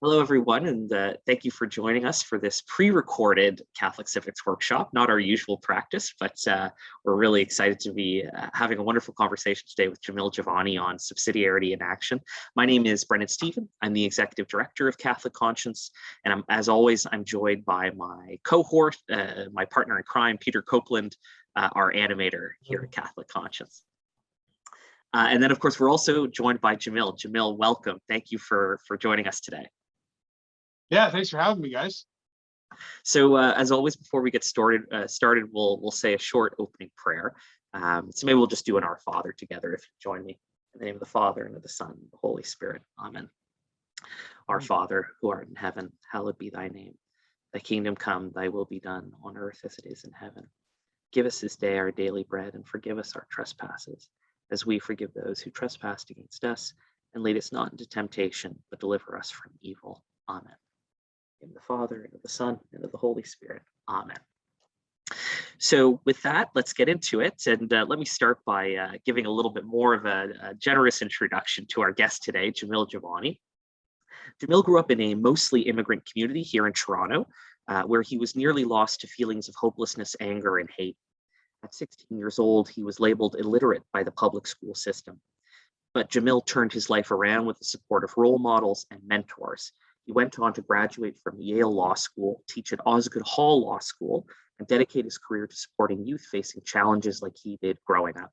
Hello, everyone, and thank you for joining us for this pre-recorded Catholic Civics Workshop. Not our usual practice, but we're really excited to be having a wonderful conversation today with Jamil Jivani on subsidiarity in action. My name is Brendan Stephen. I'm the Executive Director of Catholic Conscience, and as always, I'm joined by my cohort, my partner in crime, Peter Copeland, our animator here at Catholic Conscience. And then, of course, we're also joined by Jamil. Jamil, welcome. Thank you for joining us today. Yeah, thanks for having me, guys. So as always, before we get started, we'll say a short opening prayer. So maybe we'll just do an Our Father together if you join me. In the name of the Father, and of the Son, and the Holy Spirit. Amen. Our Father, who art in heaven, hallowed be thy name. Thy kingdom come, thy will be done on earth as it is in heaven. Give us this day our daily bread, and forgive us our trespasses, as we forgive those who trespass against us. And lead us not into temptation, but deliver us from evil. Amen. In the Father, and of the Son, and of the Holy Spirit. Amen. So with that, let's get into it. And let me start by giving a little bit more of a generous introduction to our guest today, Jamil Jivani. Jamil grew up in a mostly immigrant community here in Toronto, where he was nearly lost to feelings of hopelessness, anger, and hate. At 16 years old, he was labeled illiterate by the public school system. But Jamil turned his life around with the support of role models and mentors. He went on to graduate from Yale Law School, teach at Osgoode Hall Law School, and dedicate his career to supporting youth facing challenges like he did growing up.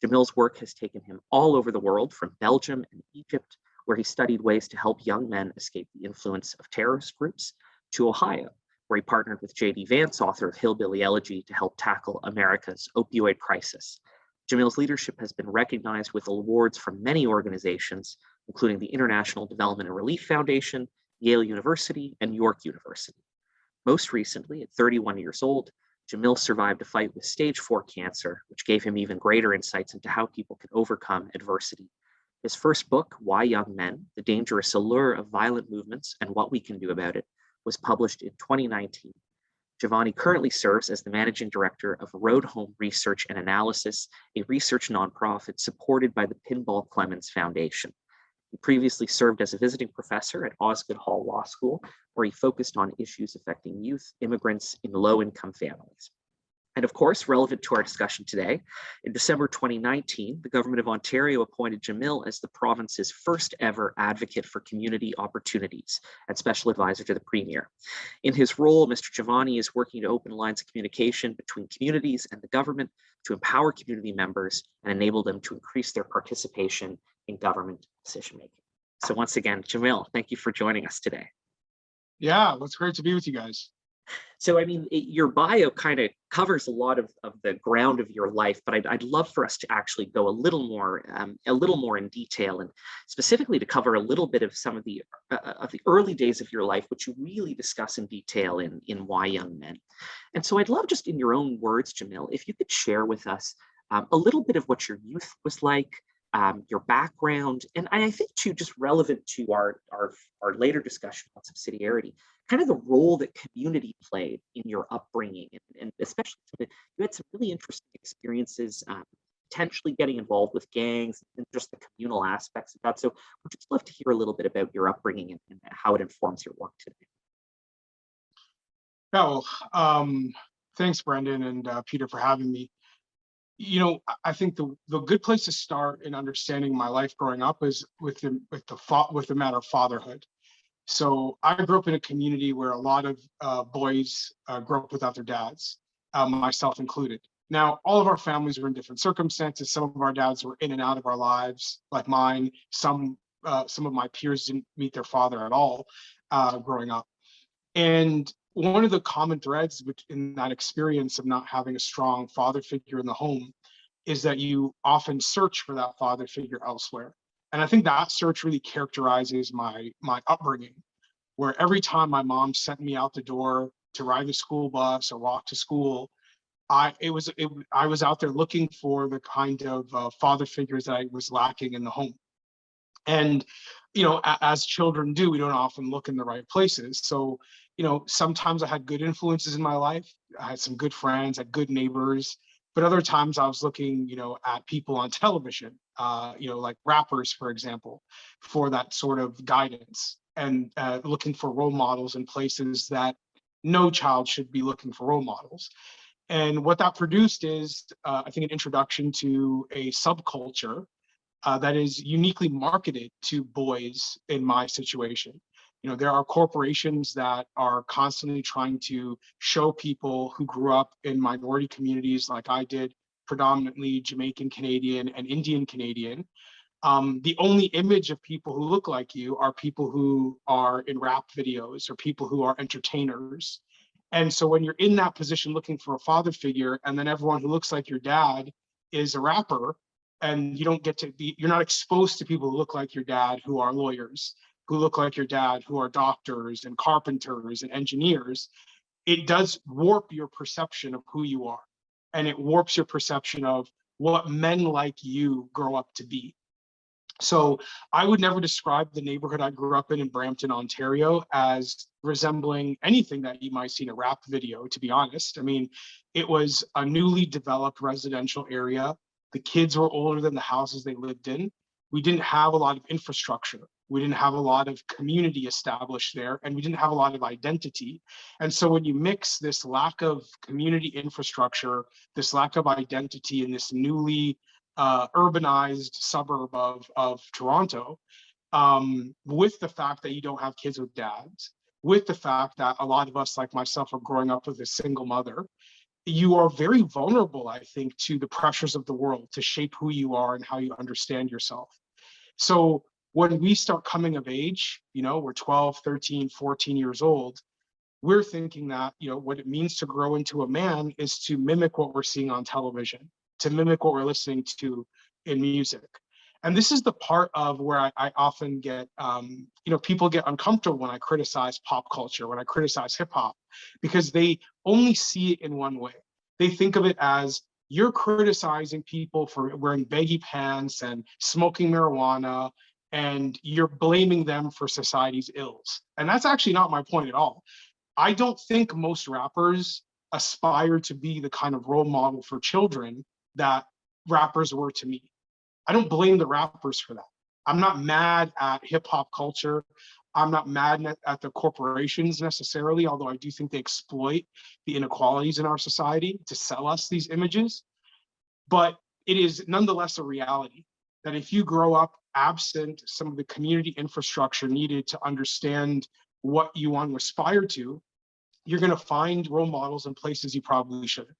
Jamil's work has taken him all over the world, from Belgium and Egypt, where he studied ways to help young men escape the influence of terrorist groups, to Ohio, where he partnered with J.D. Vance, author of Hillbilly Elegy, to help tackle America's opioid crisis. Jamil's leadership has been recognized with awards from many organizations, including the International Development and Relief Foundation, Yale University, and York University. Most recently, at 31 years old, Jamil survived a fight with stage 4 cancer, which gave him even greater insights into how people can overcome adversity. His first book, Why Young Men: The Dangerous Allure of Violent Movements and What We Can Do About It, was published in 2019. Jivani currently serves as the managing director of Road Home Research and Analysis, a research nonprofit supported by the Pinball Clemens Foundation. He previously served as a visiting professor at Osgoode Hall Law School, where he focused on issues affecting youth, immigrants, in low-income families. And of course, relevant to our discussion today, in December 2019, the Government of Ontario appointed Jamil as the province's first ever advocate for community opportunities and special advisor to the Premier. In his role, Mr. Jivani is working to open lines of communication between communities and the government to empower community members and enable them to increase their participation in government decision-making. So once again, Jamil, thank you for joining us today. Yeah, it's great to be with you guys. So, I mean, your bio kind of covers a lot of the ground of your life, but I'd love for us to actually go a little more in detail, and specifically to cover a little bit of some of the early days of your life, which you really discuss in detail in Why Young Men. And so I'd love, just in your own words, Jamil, if you could share with us a little bit of what your youth was like, your background, and I think too, just relevant to our later discussion about subsidiarity, kind of the role that community played in your upbringing, and especially you had some really interesting experiences, potentially getting involved with gangs and just the communal aspects of that. So we'd just love to hear a little bit about your upbringing and how it informs your work today. Well, thanks, Brendan and Peter, for having me. You know, I think the good place to start in understanding my life growing up is with the matter of fatherhood. So I grew up in a community where a lot of boys grew up without their dads, myself included. Now, all of our families were in different circumstances. Some of our dads were in and out of our lives, like mine. Some of my peers didn't meet their father at all growing up. And one of the common threads in that experience of not having a strong father figure in the home is that you often search for that father figure elsewhere. And I think that search really characterizes my upbringing, where every time my mom sent me out the door to ride the school bus or walk to school, I was out there looking for the kind of father figures that I was lacking in the home. And, you know, as children do, we don't often look in the right places. So, you know, sometimes I had good influences in my life. I had some good friends, had good neighbors, but other times I was looking, you know, at people on television, you know, like rappers, for example, for that sort of guidance. and looking for role models in places that no child should be looking for role models. And what that produced is, I think, an introduction to a subculture that is uniquely marketed to boys in my situation. You know, there are corporations that are constantly trying to show people who grew up in minority communities like I did, predominantly Jamaican Canadian and Indian Canadian. The only image of people who look like you are people who are in rap videos or people who are entertainers. And so when you're in that position looking for a father figure, and then everyone who looks like your dad is a rapper, and you don't get to be, you're not exposed to people who look like your dad who are lawyers, who look like your dad who are doctors and carpenters and engineers, it does warp your perception of who you are. And it warps your perception of what men like you grow up to be. So I would never describe the neighborhood I grew up in Brampton, Ontario, as resembling anything that you might see in a rap video, to be honest. I mean, it was a newly developed residential area. The kids were older than the houses they lived in. We didn't have a lot of infrastructure. We didn't have a lot of community established there, and we didn't have a lot of identity. And so when you mix this lack of community infrastructure, this lack of identity in this newly urbanized suburb of Toronto, with the fact that you don't have kids with dads, with the fact that a lot of us, like myself, are growing up with a single mother, you are very vulnerable, I think, to the pressures of the world to shape who you are and how you understand yourself. So when we start coming of age, you know, we're 12, 13, 14 years old, we're thinking that, you know, what it means to grow into a man is to mimic what we're seeing on television, to mimic what we're listening to in music. And this is the part of where I often get, you know, people get uncomfortable when I criticize pop culture, when I criticize hip hop, because they only see it in one way. They think of it as, you're criticizing people for wearing baggy pants and smoking marijuana, and you're blaming them for society's ills. And that's actually not my point at all. I don't think most rappers aspire to be the kind of role model for children that rappers were to me. I don't blame the rappers for that. I'm not mad at hip hop culture. I'm not mad at the corporations necessarily, although I do think they exploit the inequalities in our society to sell us these images. But it is nonetheless a reality that if you grow up absent some of the community infrastructure needed to understand what you want to aspire to, you're going to find role models in places you probably shouldn't.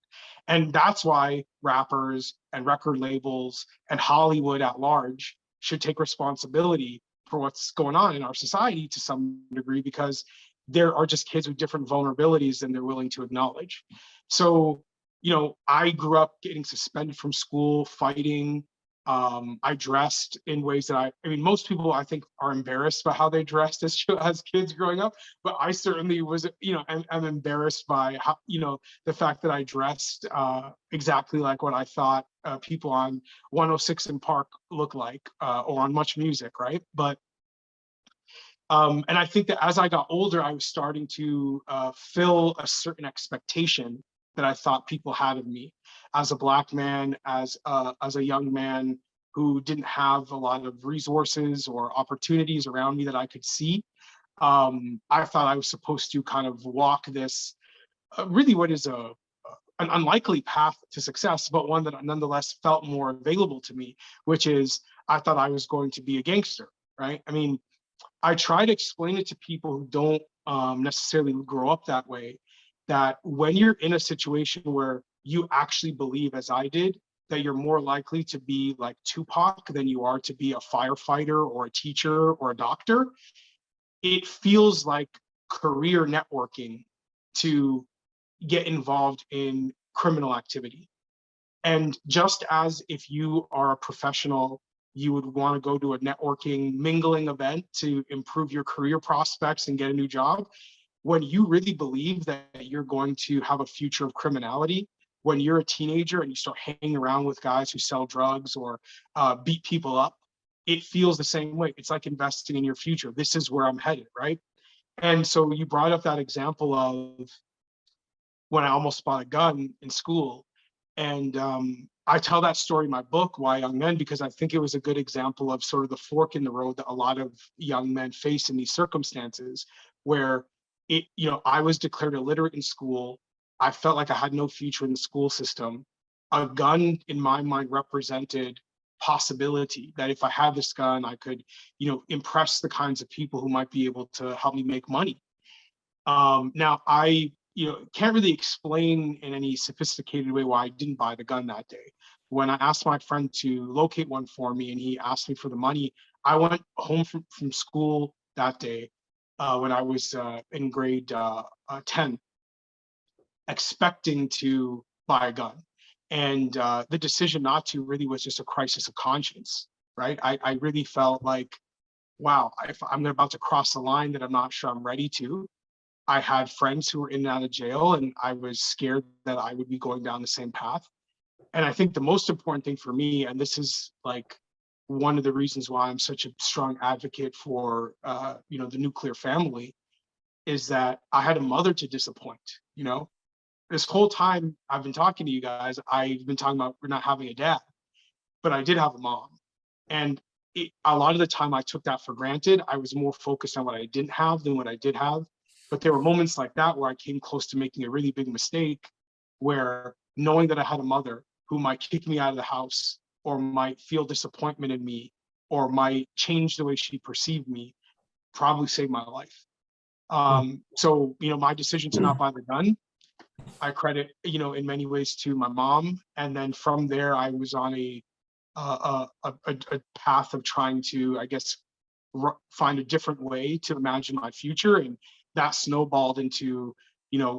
And that's why rappers and record labels and Hollywood at large should take responsibility for what's going on in our society to some degree, because there are just kids with different vulnerabilities than they're willing to acknowledge. So, you know, I grew up getting suspended from school, fighting. I dressed in ways that I mean, most people I think are embarrassed by how they dressed as kids growing up, but I certainly was, you know, I'm embarrassed by how, you know, the fact that I dressed exactly like what I thought people on 106 in Park look like, or on Much Music, right? But and I think that as I got older, I was starting to fill a certain expectation that I thought people had of me as a Black man, as a young man who didn't have a lot of resources or opportunities around me that I could see. I thought I was supposed to kind of walk this really what is an unlikely path to success, but one that nonetheless felt more available to me, which is I thought I was going to be a gangster, right? I mean, I try to explain it to people who don't necessarily grow up that way, that when you're in a situation where you actually believe, as I did, that you're more likely to be like Tupac than you are to be a firefighter or a teacher or a doctor, it feels like career networking to get involved in criminal activity. And just as if you are a professional, you would want to go to a networking mingling event to improve your career prospects and get a new job, when you really believe that you're going to have a future of criminality, when you're a teenager and you start hanging around with guys who sell drugs or beat people up, it feels the same way. It's like investing in your future. This is where I'm headed, right? And so you brought up that example of when I almost bought a gun in school. And I tell that story in my book, Why Young Men, because I think it was a good example of sort of the fork in the road that a lot of young men face in these circumstances, where I was declared illiterate in school. I felt like I had no future in the school system. A gun, in my mind, represented possibility that if I had this gun, I could, impress the kinds of people who might be able to help me make money. Now, I can't really explain in any sophisticated way why I didn't buy the gun that day. When I asked my friend to locate one for me and he asked me for the money, I went home from school that day when I was in grade 10, expecting to buy a gun. And the decision not to really was just a crisis of conscience, right? I really felt like, wow, if I'm about to cross a line that I'm not sure I'm ready to. I had friends who were in and out of jail, and I was scared that I would be going down the same path. And I think the most important thing for me, and this is like one of the reasons why I'm such a strong advocate for, the nuclear family, is that I had a mother to disappoint. This whole time I've been talking to you guys, I've been talking about we're not having a dad, but I did have a mom. And a lot of the time I took that for granted. I was more focused on what I didn't have than what I did have. But there were moments like that where I came close to making a really big mistake, where knowing that I had a mother who might kick me out of the house or might feel disappointment in me or might change the way she perceived me probably saved my life. So, my decision to not buy the gun, I credit, in many ways to my mom. And then from there, I was on a path of trying to, I guess, find a different way to imagine my future. And that snowballed into,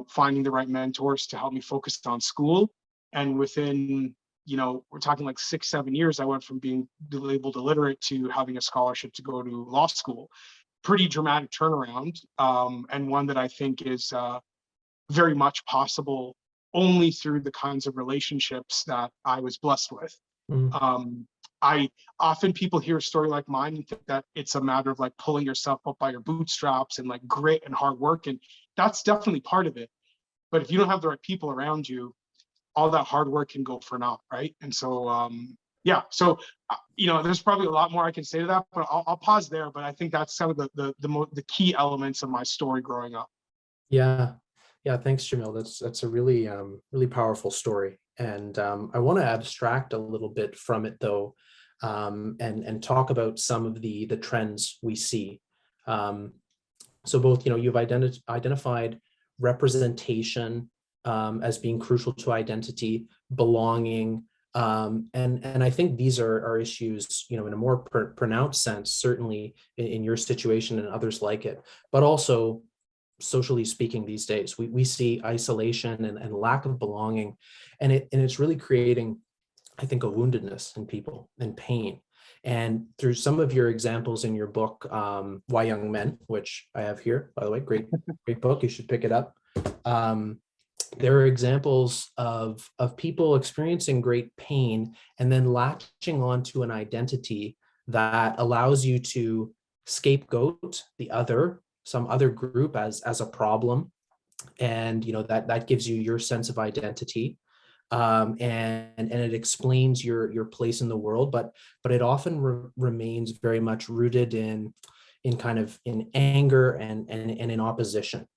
finding the right mentors to help me focus on school. And within, we're talking like 6-7 years, I went from being labeled illiterate to having a scholarship to go to law school. Pretty dramatic turnaround, and one that I think is very much possible only through the kinds of relationships that I was blessed with. I often people hear a story like mine and think that it's a matter of like pulling yourself up by your bootstraps and like grit and hard work. And that's definitely part of it. But if you don't have the right people around you, all that hard work can go for naught, right? And so, so, there's probably a lot more I can say to that, but I'll pause there. But I think that's some of the key elements of my story growing up. Yeah. Yeah. Thanks, Jamil. That's a really, really powerful story. And I want to abstract a little bit from it, though, and talk about some of the trends we see. So both, you've identified representation as being crucial to identity, belonging, and I think these are issues, in a more pronounced sense, certainly in your situation and others like it, but also socially speaking these days, we see isolation and lack of belonging, and it's really creating, I think, a woundedness in people and pain. And through some of your examples in your book, Why Young Men, which I have here, by the way, great book, you should pick it up. There are examples of people experiencing great pain and then latching onto an identity that allows you to scapegoat some other group as a problem, and that gives you your sense of identity, and it explains your place in the world, but it often remains very much rooted in kind of in anger and in opposition.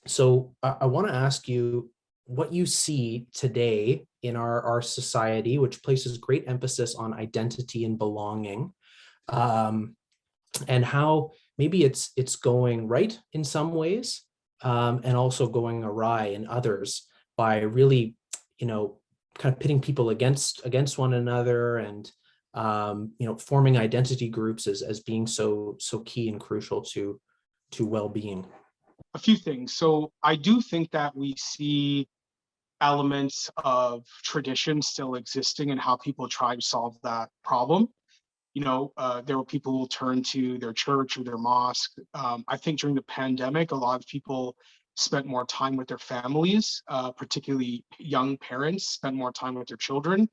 So I want to ask you what you see today in our society, which places great emphasis on identity and belonging, and how maybe it's going right in some ways, and also going awry in others, by really, kind of pitting people against one another, and forming identity groups as being so key and crucial to well-being. A few things. So I do think that we see elements of tradition still existing in how people try to solve that problem. There were people who will turn to their church or their mosque. I think during the pandemic, a lot of people spent more time with their families, particularly young parents spent more time with their children.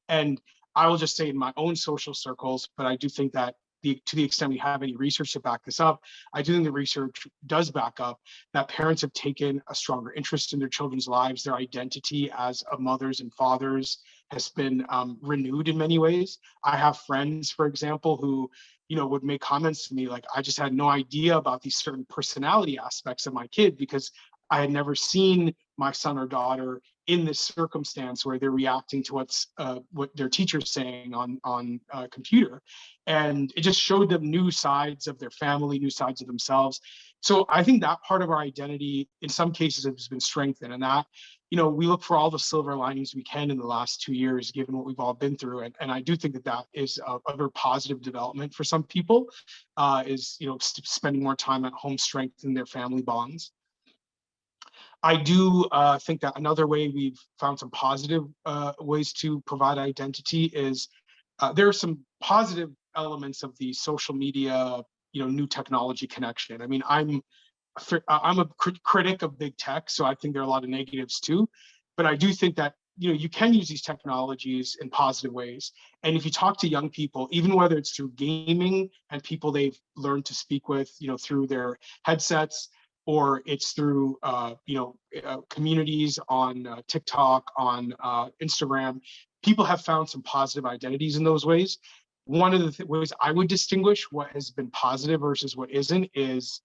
And I will just say in my own social circles, but I do think that to the extent we have any research to back this up, I do think the research does back up that parents have taken a stronger interest in their children's lives. Their identity as mothers and fathers has been renewed in many ways. I have friends, for example, who would make comments to me like, I just had no idea about these certain personality aspects of my kid because I had never seen my son or daughter in this circumstance where they're reacting to what their teacher's saying on computer, and it just showed them new sides of their family, new sides of themselves. So I think that part of our identity, in some cases, has been strengthened, and that we look for all the silver linings we can in the last 2 years, given what we've all been through, and I do think that is a very positive development for some people. Is spending more time at home strengthen their family bonds. I do think that another way we've found some positive ways to provide identity is there are some positive elements of the social media, new technology connection. I mean, I'm a critic of big tech, so I think there are a lot of negatives too. But I do think that you can use these technologies in positive ways. And if you talk to young people, even whether it's through gaming and people they've learned to speak with, through their headsets, or it's through communities on TikTok, on Instagram, people have found some positive identities in those ways. One of the ways I would distinguish what has been positive versus what isn't is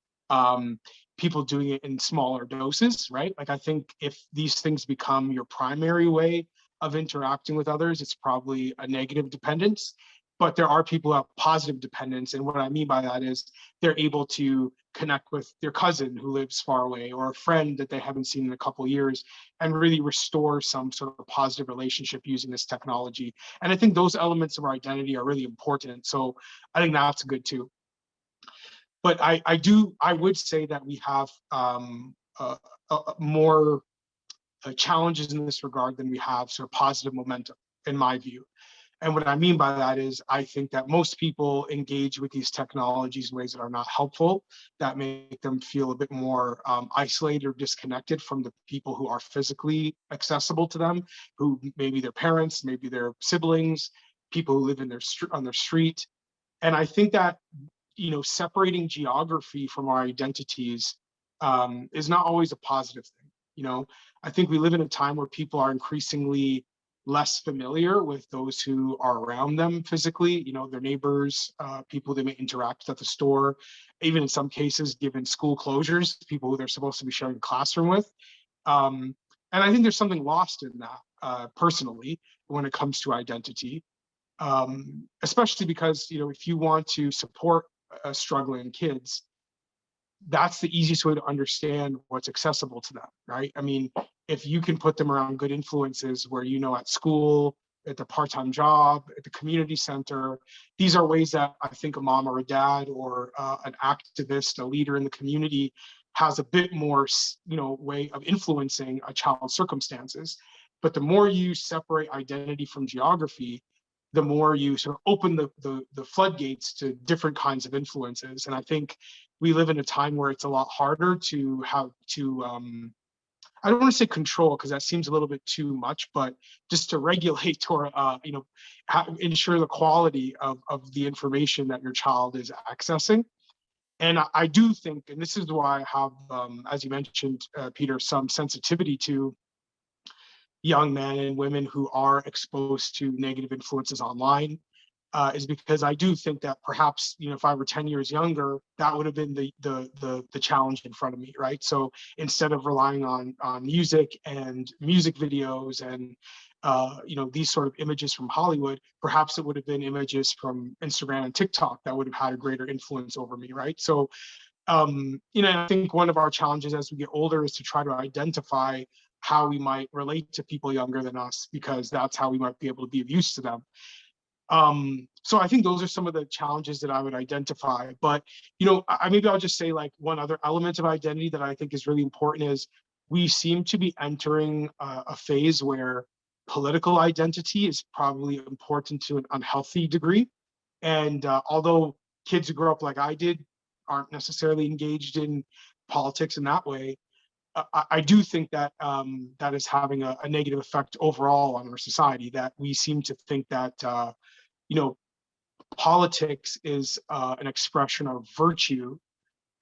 people doing it in smaller doses, right? Like, I think if these things become your primary way of interacting with others, it's probably a negative dependence. But there are people who have positive dependence. And what I mean by that is they're able to connect with their cousin who lives far away, or a friend that they haven't seen in a couple of years, and really restore some sort of positive relationship using this technology. And I think those elements of our identity are really important. So I think that's good too. But I would say that we have more challenges in this regard than we have sort of positive momentum, in my view. And what I mean by that is I think that most people engage with these technologies in ways that are not helpful, that make them feel a bit more isolated or disconnected from the people who are physically accessible to them, who maybe their parents, maybe their siblings, people who live in on their street. And I think that separating geography from our identities is not always a positive thing. I think we live in a time where people are increasingly less familiar with those who are around them physically, their neighbors, people they may interact with at the store, even in some cases, given school closures, people who they're supposed to be sharing a classroom with. And I think there's something lost in that personally when it comes to identity, especially because, if you want to support struggling kids, that's the easiest way to understand what's accessible to them, right? I mean, if you can put them around good influences where, at school, at the part-time job, at the community center, these are ways that I think a mom or a dad or an activist, a leader in the community has a bit more, way of influencing a child's circumstances. But the more you separate identity from geography, the more you sort of open the floodgates to different kinds of influences. And I think we live in a time where it's a lot harder to have to, I don't want to say control, because that seems a little bit too much, but just to regulate or, ensure the quality of the information that your child is accessing. And I do think, and this is why I have, as you mentioned, Peter, some sensitivity to young men and women who are exposed to negative influences online, is because I do think that perhaps, if I were 10 years younger, that would have been the challenge in front of me, right? So instead of relying on music and music videos and these sort of images from Hollywood, perhaps it would have been images from Instagram and TikTok that would have had a greater influence over me, right? So I think one of our challenges as we get older is to try to identify how we might relate to people younger than us, because that's how we might be able to be of use to them. So I think those are some of the challenges that I would identify. But, maybe I'll just say, like, one other element of identity that I think is really important is we seem to be entering a phase where political identity is probably important to an unhealthy degree. And although kids who grow up like I did aren't necessarily engaged in politics in that way, I do think that that is having a negative effect overall on our society, that we seem to think that, politics is an expression of virtue,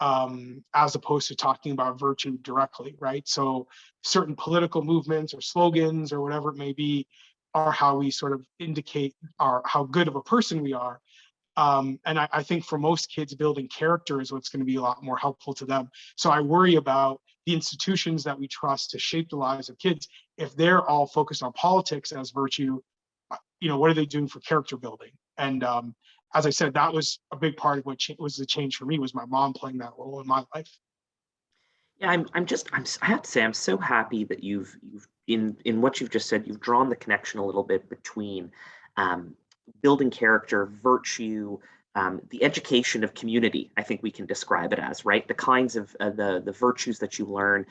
as opposed to talking about virtue directly, right? So certain political movements or slogans or whatever it may be are how we sort of indicate how good of a person we are. And I think for most kids, building character is what's going to be a lot more helpful to them. So I worry about the institutions that we trust to shape the lives of kids. If they're all focused on politics as virtue, what are they doing for character building? And as I said, that was a big part of what was the change for me, was my mom playing that role in my life. Yeah, I have to say, I'm so happy that you've in what you've just said, you've drawn the connection a little bit between um, building character, virtue, the education of community. I think we can describe it as, right, the kinds of the virtues that you learn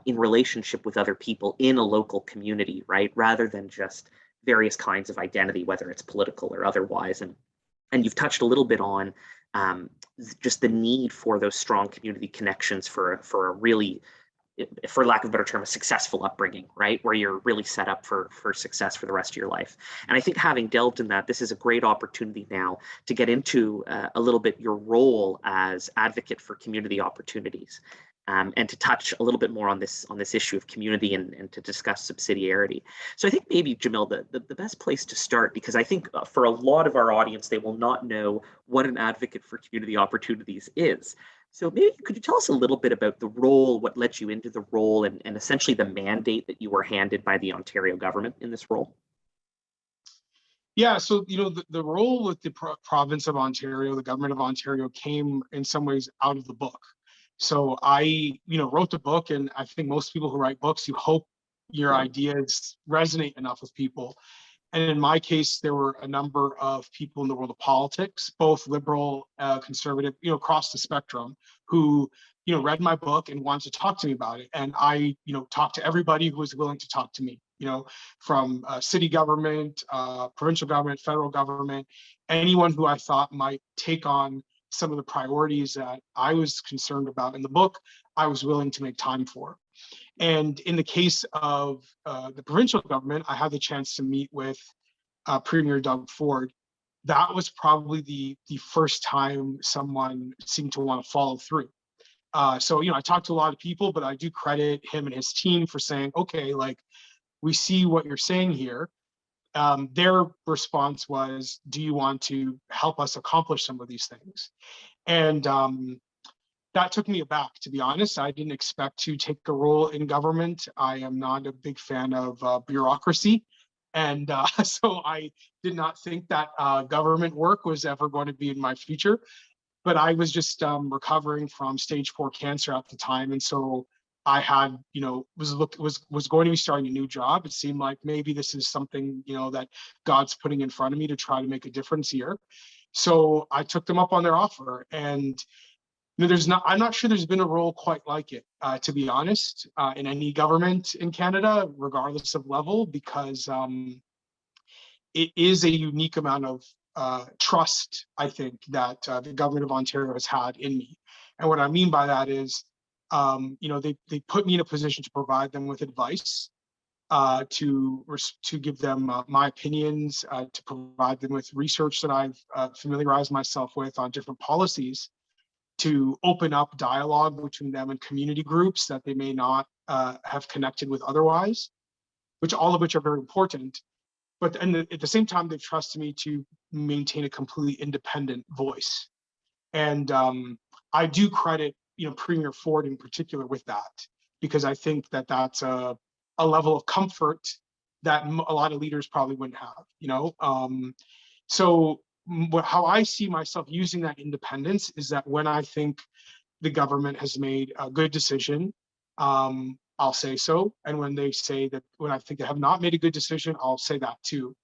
in relationship with other people in a local community, right, rather than just various kinds of identity, whether it's political or otherwise. And you've touched a little bit on just the need for those strong community connections for a really, for lack of a better term, a successful upbringing, right? Where you're really set up for success for the rest of your life. And I think having delved in that, this is a great opportunity now to get into a little bit your role as advocate for community opportunities. And to touch a little bit more on this issue of community and to discuss subsidiarity. So I think maybe, Jamil, the best place to start, because I think for a lot of our audience, they will not know what an advocate for community opportunities is. So maybe could you tell us a little bit about the role, what led you into the role, and essentially the mandate that you were handed by the Ontario government in this role? Yeah, so the role with the province of Ontario, the government of Ontario, came in some ways out of the book. So I, wrote the book, and I think most people who write books, you hope your ideas resonate enough with people. And in my case, there were a number of people in the world of politics, both liberal, conservative, across the spectrum, who, read my book and wanted to talk to me about it. And I, talked to everybody who was willing to talk to me, from city government, provincial government, federal government, anyone who I thought might take on some of the priorities that I was concerned about in the book, I was willing to make time for. And in the case of the provincial government, I had the chance to meet with Premier Doug Ford. That was probably the first time someone seemed to want to follow through. So, I talked to a lot of people, but I do credit him and his team for saying, okay, like, we see what you're saying here. Their response was, do you want to help us accomplish some of these things? And that took me aback, to be honest. I didn't expect to take a role in government. I am not a big fan of bureaucracy. And so I did not think that government work was ever going to be in my future. But I was just recovering from stage 4 cancer at the time. And so I had, was going to be starting a new job. It seemed like maybe this is something, that God's putting in front of me to try to make a difference here. So I took them up on their offer, and I'm not sure there's been a role quite like it, to be honest, in any government in Canada, regardless of level, because it is a unique amount of trust, I think, that the government of Ontario has had in me. And what I mean by that is, they put me in a position to provide them with advice, to give them my opinions, to provide them with research that I've familiarized myself with on different policies, to open up dialogue between them and community groups that they may not have connected with otherwise, all of which are very important. But at the same time, they've trusted me to maintain a completely independent voice. And I do credit, Premier Ford in particular with that, because I think that that's a level of comfort that a lot of leaders probably wouldn't have, so how I see myself using that independence is that when I think the government has made a good decision, I'll say so. And when I think they have not made a good decision, I'll say that too.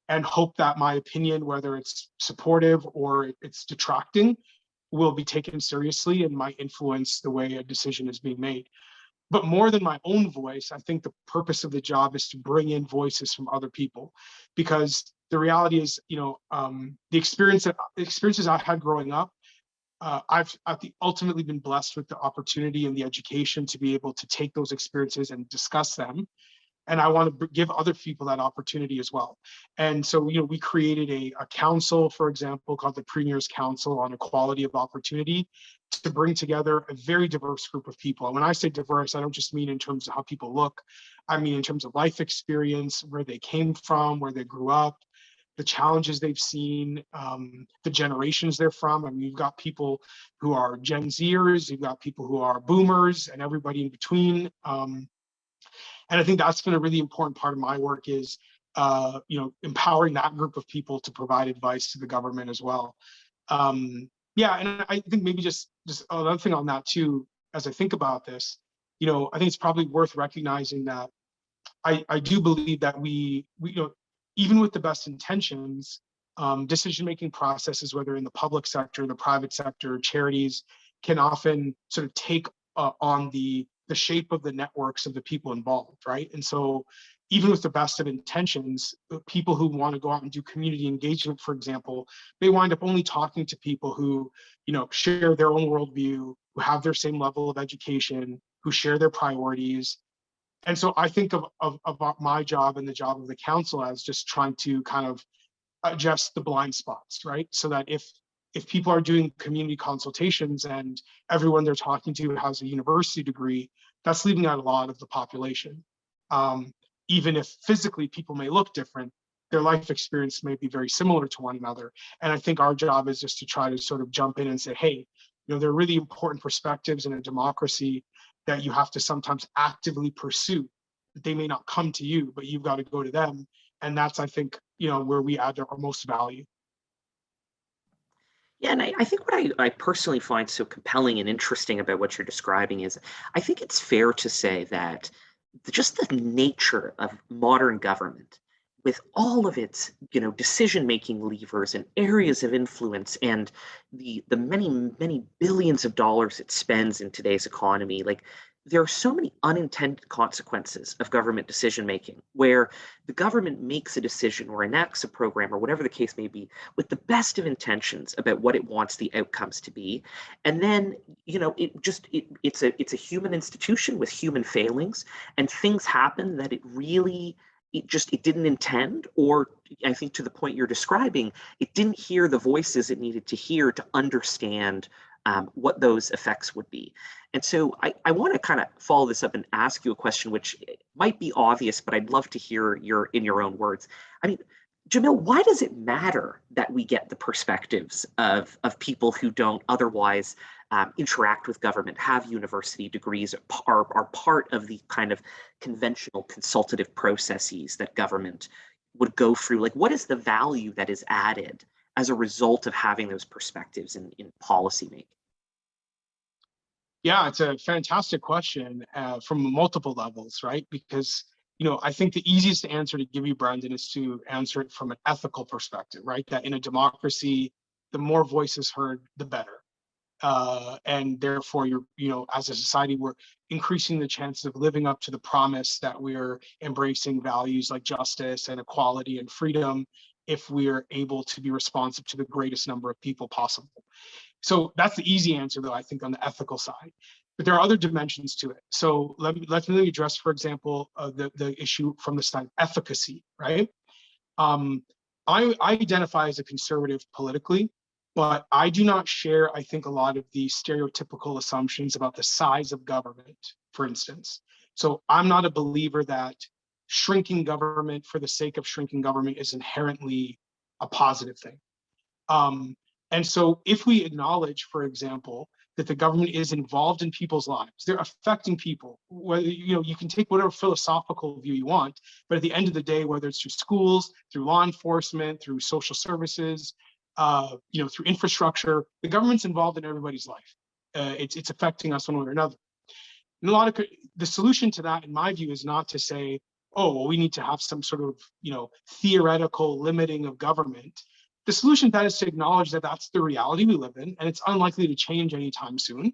And hope that my opinion, whether it's supportive or it's detracting, will be taken seriously and might influence the way a decision is being made. But more than my own voice, I think the purpose of the job is to bring in voices from other people, because the reality is, the experiences I had growing up, I've ultimately been blessed with the opportunity and the education to be able to take those experiences and discuss them. And I want to give other people that opportunity as well. And so, we created a council, for example, called the Premier's Council on Equality of Opportunity, to bring together a very diverse group of people. And when I say diverse, I don't just mean in terms of how people look. I mean in terms of life experience, where they came from, where they grew up, the challenges they've seen, the generations they're from. I mean, you've got people who are Gen Zers, you've got people who are boomers, and everybody in between. And I think that's been a really important part of my work is, empowering that group of people to provide advice to the government as well. Yeah, and I think maybe just another thing on that too, as I think about this, I think it's probably worth recognizing that I do believe that we even with the best intentions, decision-making processes, whether in the public sector, the private sector, charities, can often sort of take on the shape of the networks of the people involved, right? And so even with the best of intentions, people who want to go out and do community engagement, for example, they wind up only talking to people who, share their own worldview, who have their same level of education, who share their priorities. And so I think of my job and the job of the council as just trying to kind of adjust the blind spots, right? So that if people are doing community consultations and everyone they're talking to has a university degree, that's leaving out a lot of the population. Even if physically people may look different, their life experience may be very similar to one another. And I think our job is just to try to sort of jump in and say, hey, there are really important perspectives in a democracy that you have to sometimes actively pursue. They may not come to you, but you've got to go to them. And that's, I think, where we add our most value. Yeah, and I think what I personally find so compelling and interesting about what you're describing is I think it's fair to say that just the nature of modern government, with all of its decision-making levers and areas of influence and the many billions of dollars it spends in today's economy, like there are so many unintended consequences of government decision making where the government makes a decision or enacts a program or whatever the case may be with the best of intentions about what it wants the outcomes to be. And then, it's a human institution with human failings, and things happen that it didn't intend, or I think to the point you're describing, it didn't hear the voices it needed to hear to understand what those effects would be. And so I want to kind of follow this up and ask you a question, which might be obvious, but I'd love to hear in your own words. I mean, Jamil, why does it matter that we get the perspectives of people who don't otherwise interact with government, have university degrees, are part of the kind of conventional consultative processes that government would go through? Like, what is the value that is added as a result of having those perspectives in policy making? Yeah, it's a fantastic question from multiple levels, right? Because, I think the easiest answer to give you, Brendan, is to answer it from an ethical perspective, right? That in a democracy, the more voices heard, the better. And therefore, as a society, we're increasing the chances of living up to the promise that we're embracing values like justice and equality and freedom if we're able to be responsive to the greatest number of people possible. So that's the easy answer, though, I think, on the ethical side. But there are other dimensions to it. So let me address, for example, the issue from the side of efficacy, right? I identify as a conservative politically, but I do not share, I think, a lot of the stereotypical assumptions about the size of government, for instance. So I'm not a believer that shrinking government for the sake of shrinking government is inherently a positive thing. And so if we acknowledge, for example, that the government is involved in people's lives, they're affecting people, whether, you can take whatever philosophical view you want, but at the end of the day, whether it's through schools, through law enforcement, through social services, through infrastructure, the government's involved in everybody's life. It's affecting us one way or another. And the solution to that, in my view, is not to say, oh, well, we need to have some sort of, theoretical limiting of government. The solution to that is to acknowledge that that's the reality we live in, and it's unlikely to change anytime soon.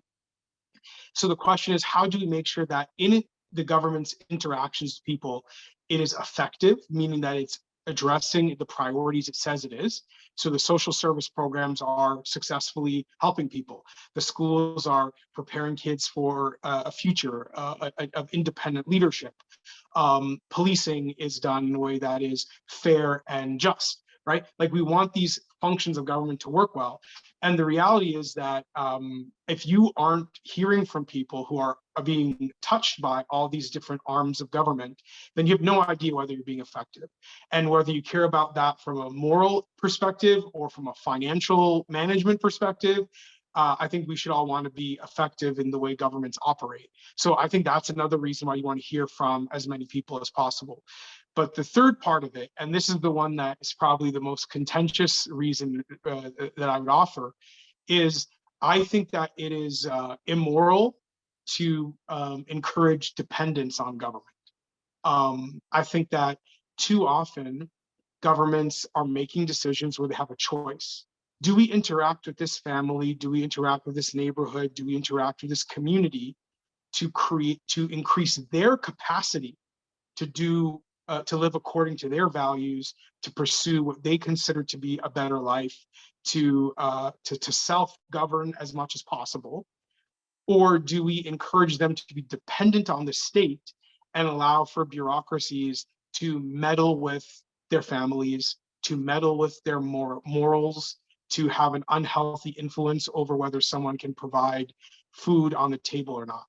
So the question is, how do we make sure that in the government's interactions with people, it is effective, meaning that it's addressing the priorities it says it is. So the social service programs are successfully helping people. The schools are preparing kids for a future of independent leadership. policing is done in a way that is fair and just, right? Like we want these functions of government to work well. And the reality is that if you aren't hearing from people who are being touched by all these different arms of government, then you have no idea whether you're being effective. And whether you care about that from a moral perspective or from a financial management perspective, I think we should all want to be effective in the way governments operate. So I think that's another reason why you want to hear from as many people as possible. But the third part of it, and this is the one that is probably the most contentious reason that I would offer, is I think that it is immoral to encourage dependence on government. I think that too often governments are making decisions where they have a choice. Do we interact with this family? Do we interact with this neighborhood? Do we interact with this community to increase their capacity to do to live according to their values, to pursue what they consider to be a better life, to self-govern as much as possible? Or do we encourage them to be dependent on the state and allow for bureaucracies to meddle with their families, to meddle with their morals, to have an unhealthy influence over whether someone can provide food on the table or not?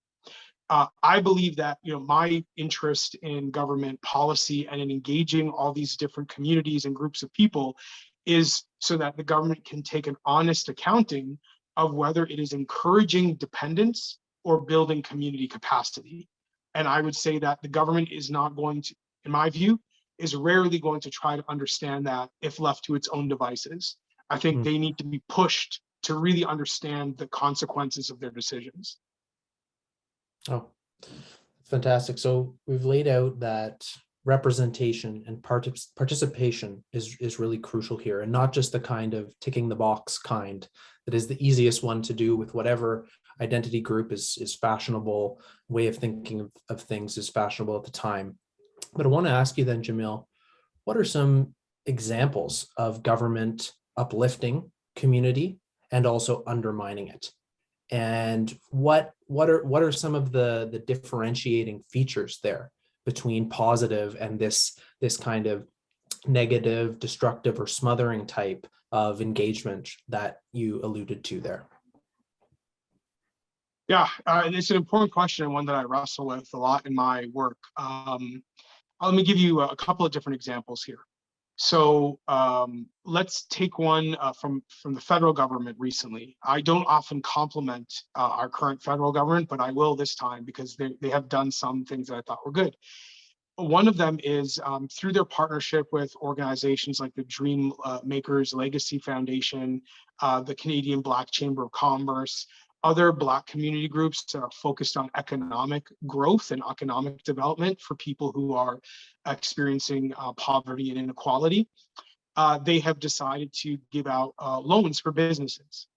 I believe that my interest in government policy and in engaging all these different communities and groups of people is so that the government can take an honest accounting of whether it is encouraging dependence or building community capacity. And I would say that the government is not going to, in my view, is rarely going to try to understand that if left to its own devices. I think they need to be pushed to really understand the consequences of their decisions. Oh, fantastic. So we've laid out that representation and participation is really crucial here, and not just the kind of ticking the box kind that is the easiest one to do with whatever identity group is fashionable, way of thinking of things is fashionable at the time. But I want to ask you then, Jamil, what are some examples of government uplifting community and also undermining it? And what are some of the differentiating features there between positive and this kind of negative, destructive, or smothering type of engagement that you alluded to there? Yeah, it's an important question and one that I wrestle with a lot in my work. Let me give you a couple of different examples here. So let's take one from the federal government recently. I don't often compliment our current federal government, but I will this time because they have done some things that I thought were good. One of them is through their partnership with organizations like the Dream Makers Legacy Foundation, the Canadian Black Chamber of Commerce, other Black community groups that are focused on economic growth and economic development for people who are experiencing poverty and inequality. They have decided to give out loans for businesses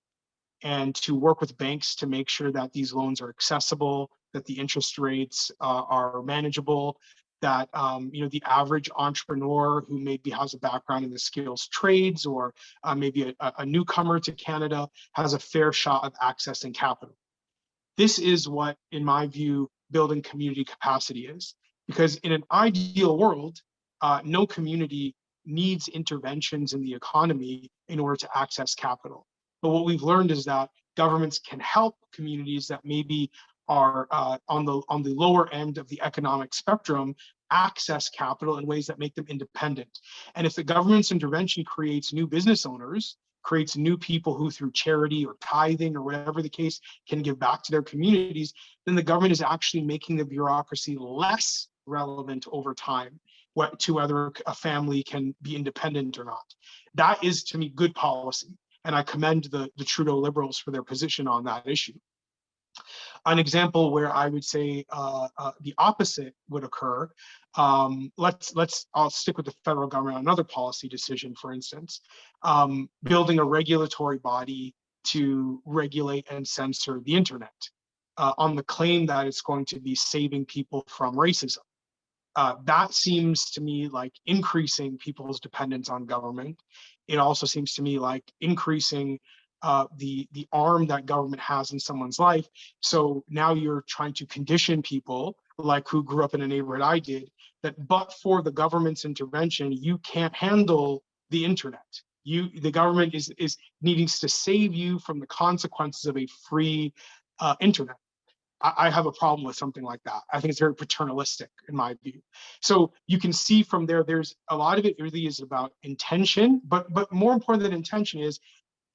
and to work with banks to make sure that these loans are accessible, that the interest rates are manageable, that the average entrepreneur who maybe has a background in the skills trades or maybe a newcomer to Canada has a fair shot of accessing capital. This is what, in my view, building community capacity is. Because in an ideal world, no community needs interventions in the economy in order to access capital. But what we've learned is that governments can help communities that maybe are on the lower end of the economic spectrum access capital in ways that make them independent. And if the government's intervention creates new business owners, creates new people who through charity or tithing or whatever the case can give back to their communities, then the government is actually making the bureaucracy less relevant over time to whether a family can be independent or not. That is, to me, good policy. And I commend the Trudeau Liberals for their position on that issue. An example where I would say the opposite would occur. I'll stick with the federal government on another policy decision, for instance, building a regulatory body to regulate and censor the internet on the claim that it's going to be saving people from racism. That seems to me like increasing people's dependence on government. It also seems to me like increasing the arm that government has in someone's life. So now you're trying to condition people like who grew up in a neighborhood I did, that but for the government's intervention, you can't handle the internet. The government is needing to save you from the consequences of a free internet. I have a problem with something like that. I think it's very paternalistic in my view. So you can see from there, there's a lot of it really is about intention, but more important than intention is,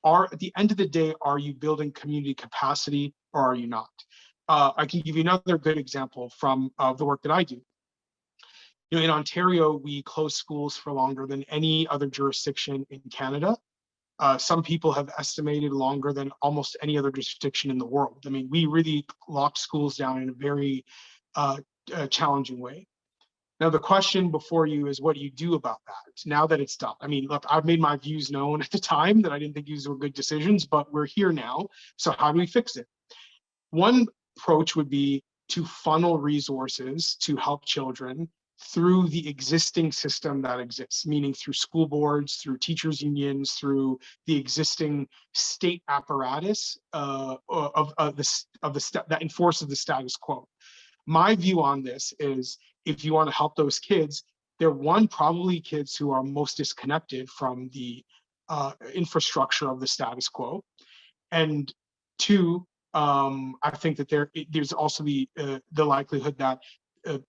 at the end of the day, are you building community capacity or are you not? I can give you another good example from the work that I do. In Ontario, we close schools for longer than any other jurisdiction in Canada. Some people have estimated longer than almost any other jurisdiction in the world. I mean, we really locked schools down in a very challenging way. Now, the question before you is, what do you do about that now that it's done? I mean, look, I've made my views known at the time that I didn't think these were good decisions, but we're here now. So how do we fix it? One approach would be to funnel resources to help children through the existing system that exists, meaning through school boards, through teachers unions, through the existing state apparatus that enforces the status quo. My view on this is, if you want to help those kids, they're probably kids who are most disconnected from the infrastructure of the status quo, and two, I think that there's also the likelihood that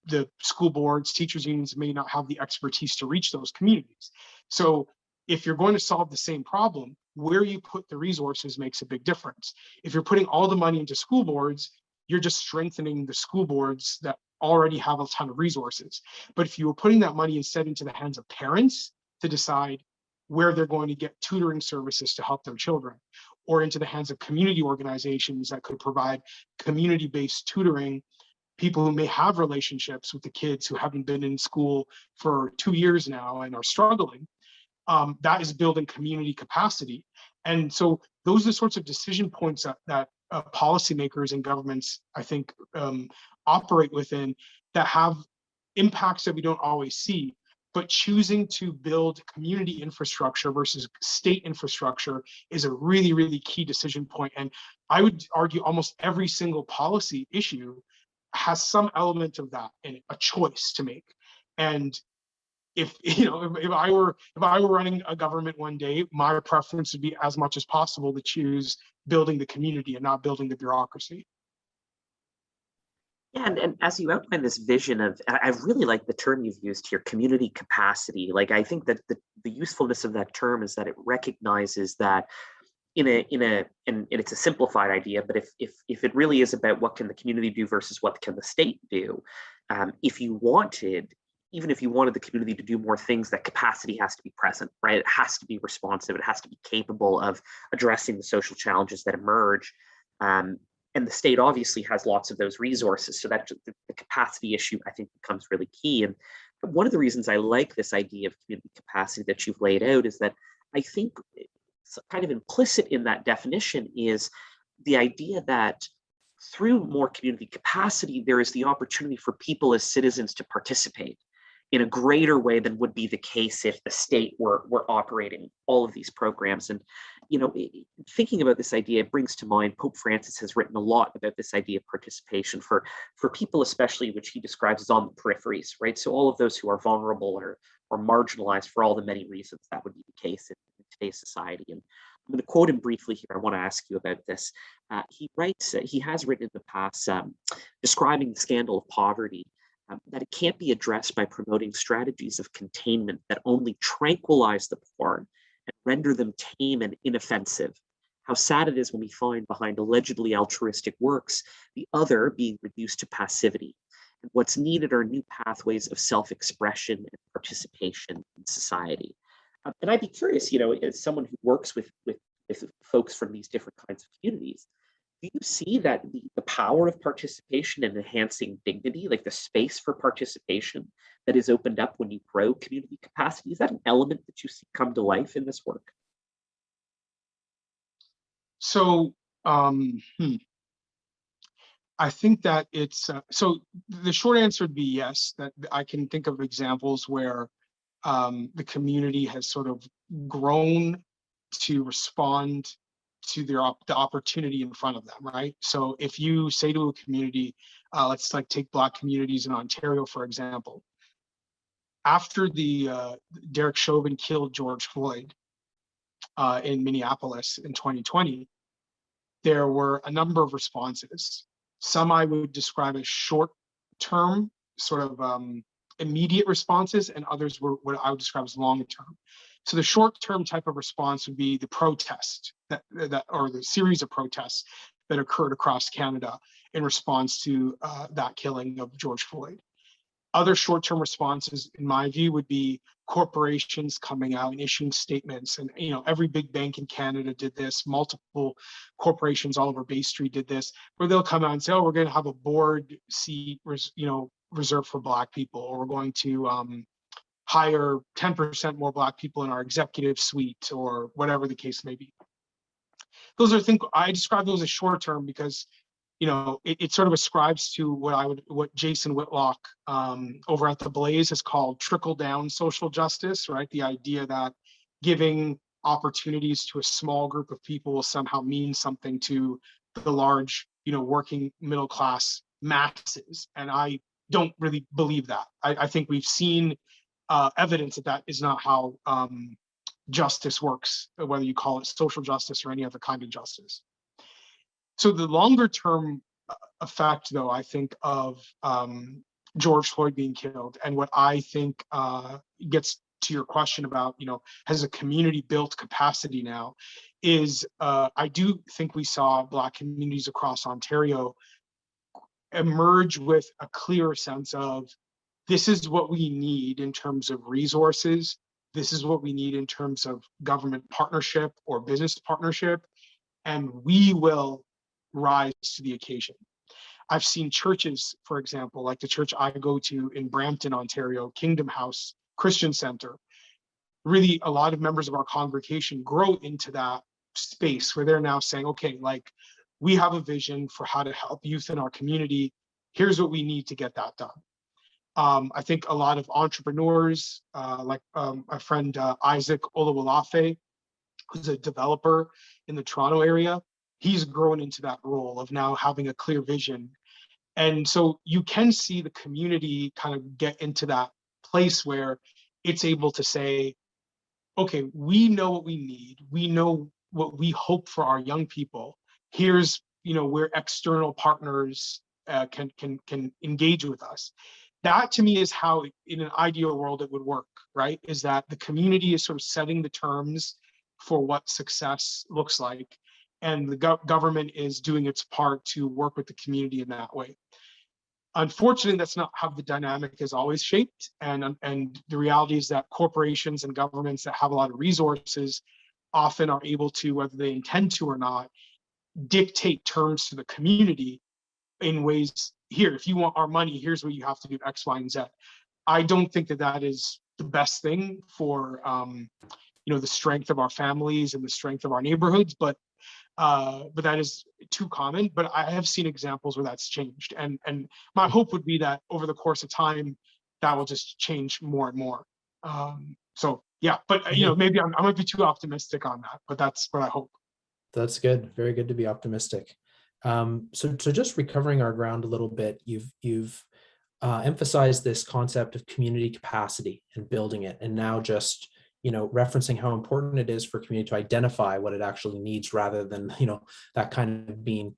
the school boards, teachers unions may not have the expertise to reach those communities. So if you're going to solve the same problem, where you put the resources makes a big difference. If you're putting all the money into school boards, you're just strengthening the school boards that already have a ton of resources. But if you were putting that money instead into the hands of parents to decide where they're going to get tutoring services to help their children, or into the hands of community organizations that could provide community-based tutoring, people who may have relationships with the kids who haven't been in school for 2 years now and are struggling, that is building community capacity. And so those are the sorts of decision points that policymakers and governments, I think, operate within, that have impacts that we don't always see. But choosing to build community infrastructure versus state infrastructure is a really, really key decision point. And I would argue almost every single policy issue has some element of that in it, a choice to make. And if I were running a government one day, my preference would be as much as possible to choose building the community and not building the bureaucracy. Yeah, and as you outline this vision of, I really like the term you've used here, community capacity. Like, I think that the usefulness of that term is that it recognizes that and it's a simplified idea, but if it really is about what can the community do versus what can the state do, even if you wanted the community to do more things, that capacity has to be present, right? It has to be responsive. It has to be capable of addressing the social challenges that emerge. And the state obviously has lots of those resources. So that the capacity issue, I think, becomes really key. And one of the reasons I like this idea of community capacity that you've laid out is that I think it's kind of implicit in that definition is the idea that through more community capacity, there is the opportunity for people as citizens to participate in a greater way than would be the case if the state were operating all of these programs. And, thinking about this idea, it brings to mind Pope Francis has written a lot about this idea of participation for people, especially which he describes as on the peripheries, right? So all of those who are vulnerable or marginalized for all the many reasons that would be the case in today's society. And I'm going to quote him briefly here. I want to ask you about this. He writes, he has written in the past, describing the scandal of poverty, that it can't be addressed by promoting strategies of containment that only tranquilize the poor and render them tame and inoffensive. How sad it is when we find behind allegedly altruistic works, the other being reduced to passivity. And what's needed are new pathways of self-expression and participation in society. And I'd be curious, as someone who works with folks from these different kinds of communities, do you see that the power of participation and enhancing dignity, like the space for participation that is opened up when you grow community capacity, is that an element that you see come to life in this work? So I think that it's, so the short answer would be yes, that I can think of examples where the community has sort of grown to respond to the opportunity in front of them, right? So if you say to a community, let's like take Black communities in Ontario, for example, after the Derek Chauvin killed George Floyd in Minneapolis in 2020, there were a number of responses. Some I would describe as short-term, sort of immediate responses, and others were what I would describe as long-term. So the short-term type of response would be the protest or the series of protests that occurred across Canada in response to that killing of George Floyd. Other short-term responses, in my view, would be corporations coming out and issuing statements. And every big bank in Canada did this. Multiple corporations all over Bay Street did this, where they'll come out and say, "Oh, we're going to have a board seat, reserved for Black people, or we're going to hire 10% more Black people in our executive suite," or whatever the case may be. Those are things I describe those as short-term because it sort of ascribes to what Jason Whitlock over at the Blaze has called trickle-down social justice, right? The idea that giving opportunities to a small group of people will somehow mean something to the large, working middle-class masses. And I don't really believe that. I think we've seen evidence that is not how justice works, whether you call it social justice or any other kind of justice. So the longer term effect, though, I think of George Floyd being killed, and what I think gets to your question about, has a community built capacity now, is I do think we saw Black communities across Ontario emerge with a clear sense of, this is what we need in terms of resources. This is what we need in terms of government partnership or business partnership, and we will rise to the occasion. I've seen churches, for example, like the church I go to in Brampton, Ontario, Kingdom House Christian Center. Really, a lot of members of our congregation grow into that space where they're now saying, okay, like, we have a vision for how to help youth in our community. Here's what we need to get that done. I think a lot of entrepreneurs, like my friend Isaac Olawalafe, who's a developer in the Toronto area, he's grown into that role of now having a clear vision. And so you can see the community kind of get into that place where it's able to say, okay, we know what we need. We know what we hope for our young people. Here's, where external partners can engage with us. That to me is how, in an ideal world, it would work, right? Is that the community is sort of setting the terms for what success looks like, and the government is doing its part to work with the community in that way. Unfortunately, that's not how the dynamic is always shaped, and the reality is that corporations and governments that have a lot of resources often are able to, whether they intend to or not, dictate terms to the community in ways, here, if you want our money, here's what you have to do, X, Y, and Z. I don't think that is the best thing for the strength of our families and the strength of our neighborhoods, but that is too common. But I have seen examples where that's changed, and my hope would be that over the course of time, that will just change more and more. So yeah, but maybe I might be too optimistic on that, but that's what I hope. That's good. Very good to be optimistic. So just recovering our ground a little bit, you've emphasized this concept of community capacity and building it, and now just referencing how important it is for community to identify what it actually needs, rather than that kind of being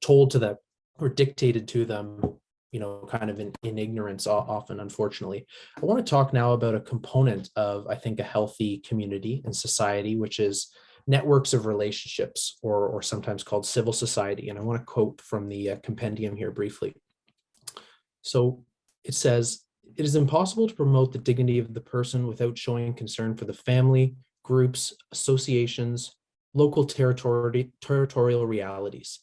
told to them or dictated to them, kind of in ignorance often, unfortunately. I want to talk now about a component of, I think, a healthy community and society, which is networks of relationships, or sometimes called civil society. And I want to quote from the compendium here briefly. So it says, "It is impossible to promote the dignity of the person without showing concern for the family, groups, associations, local territorial realities.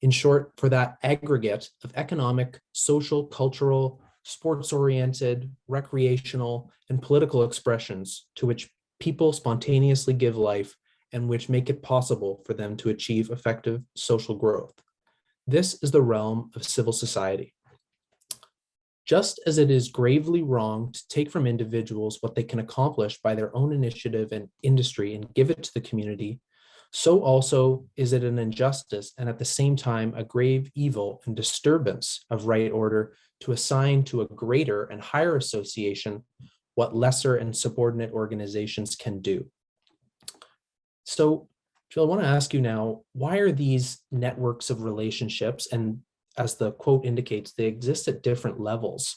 In short, for that aggregate of economic, social, cultural, sports-oriented, recreational, and political expressions to which people spontaneously give life and which make it possible for them to achieve effective social growth. This is the realm of civil society. Just as it is gravely wrong to take from individuals what they can accomplish by their own initiative and industry and give it to the community, So also is it an injustice and at the same time a grave evil and disturbance of right order to assign to a greater and higher association what lesser and subordinate organizations can do. So, Jill, I want to ask you now, why are these networks of relationships, and as the quote indicates, they exist at different levels.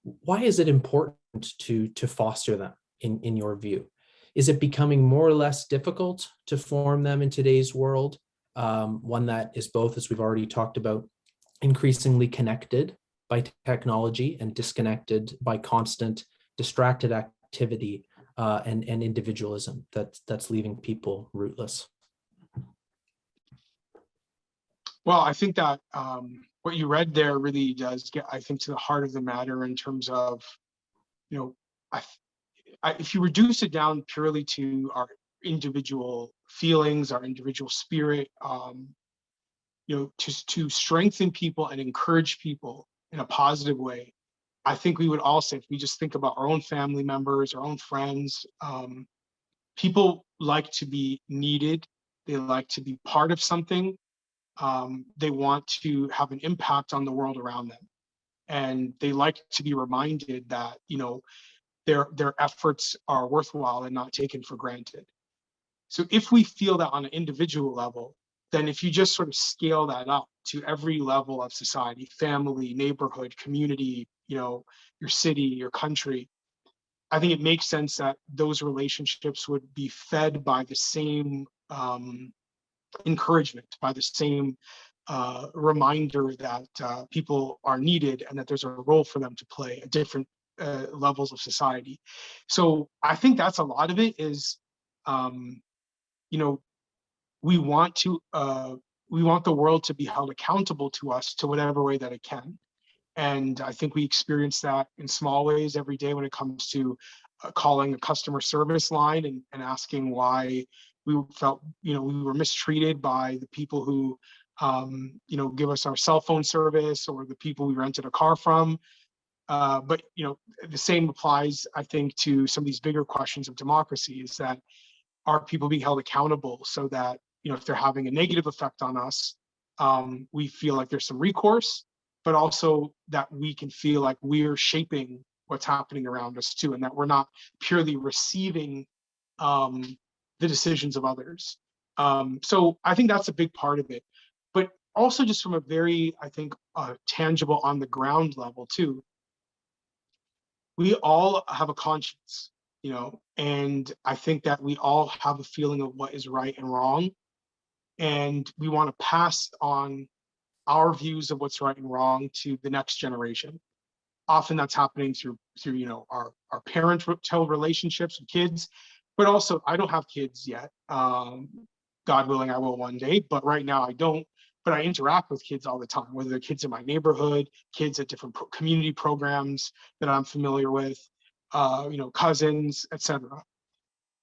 Why is it important to foster them in your view? Is it becoming more or less difficult to form them in today's world? One that is both, as we've already talked about, increasingly connected by technology and disconnected by constant distracted activity and individualism that's leaving people rootless. Well, I think that what you read there really does get, I think, to the heart of the matter in terms of, you know, if you reduce it down purely to our individual feelings, our individual spirit, you know, to strengthen people and encourage people in a positive way, I think we would all say, if we just think about our own family members, our own friends, people like to be needed. They like to be part of something. They want to have an impact on the world around them. And they like to be reminded that, you know, their efforts are worthwhile and not taken for granted. So if we feel that on an individual level, then if you just sort of scale that up to every level of society, family, neighborhood, community, you know, your city, your country, I think it makes sense that those relationships would be fed by the same encouragement, by the same reminder that people are needed and that there's a role for them to play at different levels of society. So I think that's a lot of it is, you know, we want the world to be held accountable to us to whatever way that it can. And I think we experience that in small ways every day when it comes to calling a customer service line and asking why we felt, you know, we were mistreated by the people who, you know, give us our cell phone service or the people we rented a car from. But, you know, the same applies, I think, to some of these bigger questions of democracy, is that are people being held accountable so that, you know, if they're having a negative effect on us, we feel like there's some recourse, but also that we can feel like we're shaping what's happening around us too, and that we're not purely receiving the decisions of others. So I think that's a big part of it, but also just from a very, I think, tangible on the ground level too. We all have a conscience, you know, and I think that we all have a feeling of what is right and wrong, and we want to pass on our views of what's right and wrong to the next generation. Often that's happening through you know, our parent-child relationships with kids, but also I don't have kids yet. God willing, I will one day, but right now I don't. But I interact with kids all the time, whether they're kids in my neighborhood, kids at different community programs that I'm familiar with, you know, cousins, etc.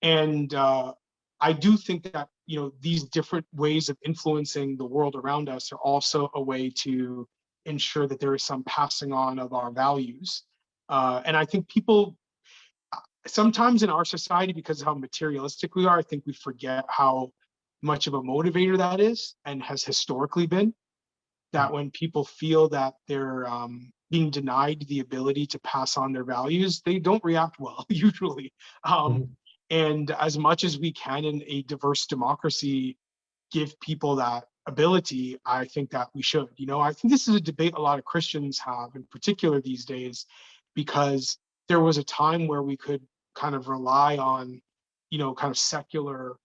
And I do think that, you know, these different ways of influencing the world around us are also a way to ensure that there is some passing on of our values. And I think people sometimes in our society, because of how materialistic we are, I think we forget how much of a motivator that is and has historically been. That when people feel that they're being denied the ability to pass on their values, they don't react well usually. And as much as we can in a diverse democracy give people that ability, I think that we should. You know, I think this is a debate a lot of Christians have in particular these days, because there was a time where we could kind of rely on, you know, kind of secular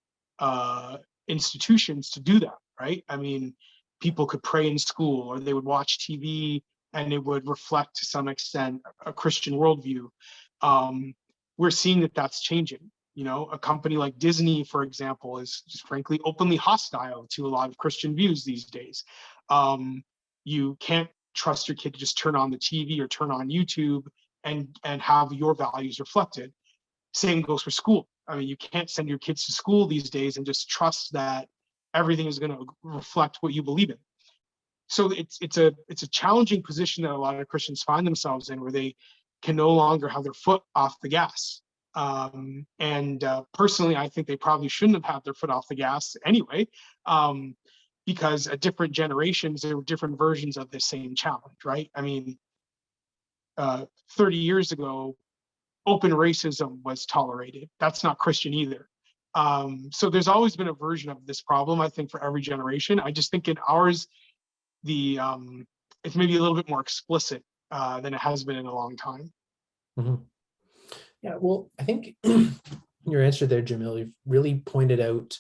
institutions to do that, right? I mean, people could pray in school or they would watch TV and it would reflect to some extent a Christian worldview. We're seeing that that's changing. You know, a company like Disney, for example, is just frankly openly hostile to a lot of Christian views these days. You can't trust your kid to just turn on the TV or turn on YouTube and have your values reflected. Same goes for school. I mean, you can't send your kids to school these days and just trust that everything is going to reflect what you believe in. So it's a challenging position that a lot of Christians find themselves in, where they can no longer have their foot off the gas. And personally, I think they probably shouldn't have had their foot off the gas anyway, because at different generations, there were different versions of the same challenge, right? I mean, 30 years ago, open racism was tolerated. That's not Christian either. So there's always been a version of this problem, I think, for every generation. I just think in ours, it's maybe a little bit more explicit than it has been in a long time. Mm-hmm. Yeah, well, I think your answer there, Jamil, you've really pointed out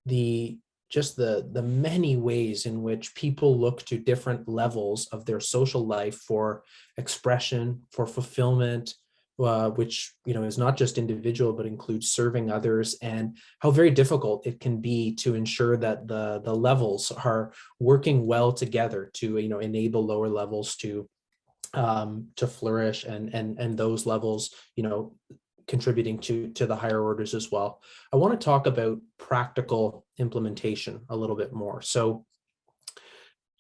the many ways in which people look to different levels of their social life for expression, for fulfillment, which is not just individual but includes serving others, and how very difficult it can be to ensure that the levels are working well together to enable lower levels to flourish, and those levels contributing to the higher orders as well. I want to talk about practical implementation a little bit more. So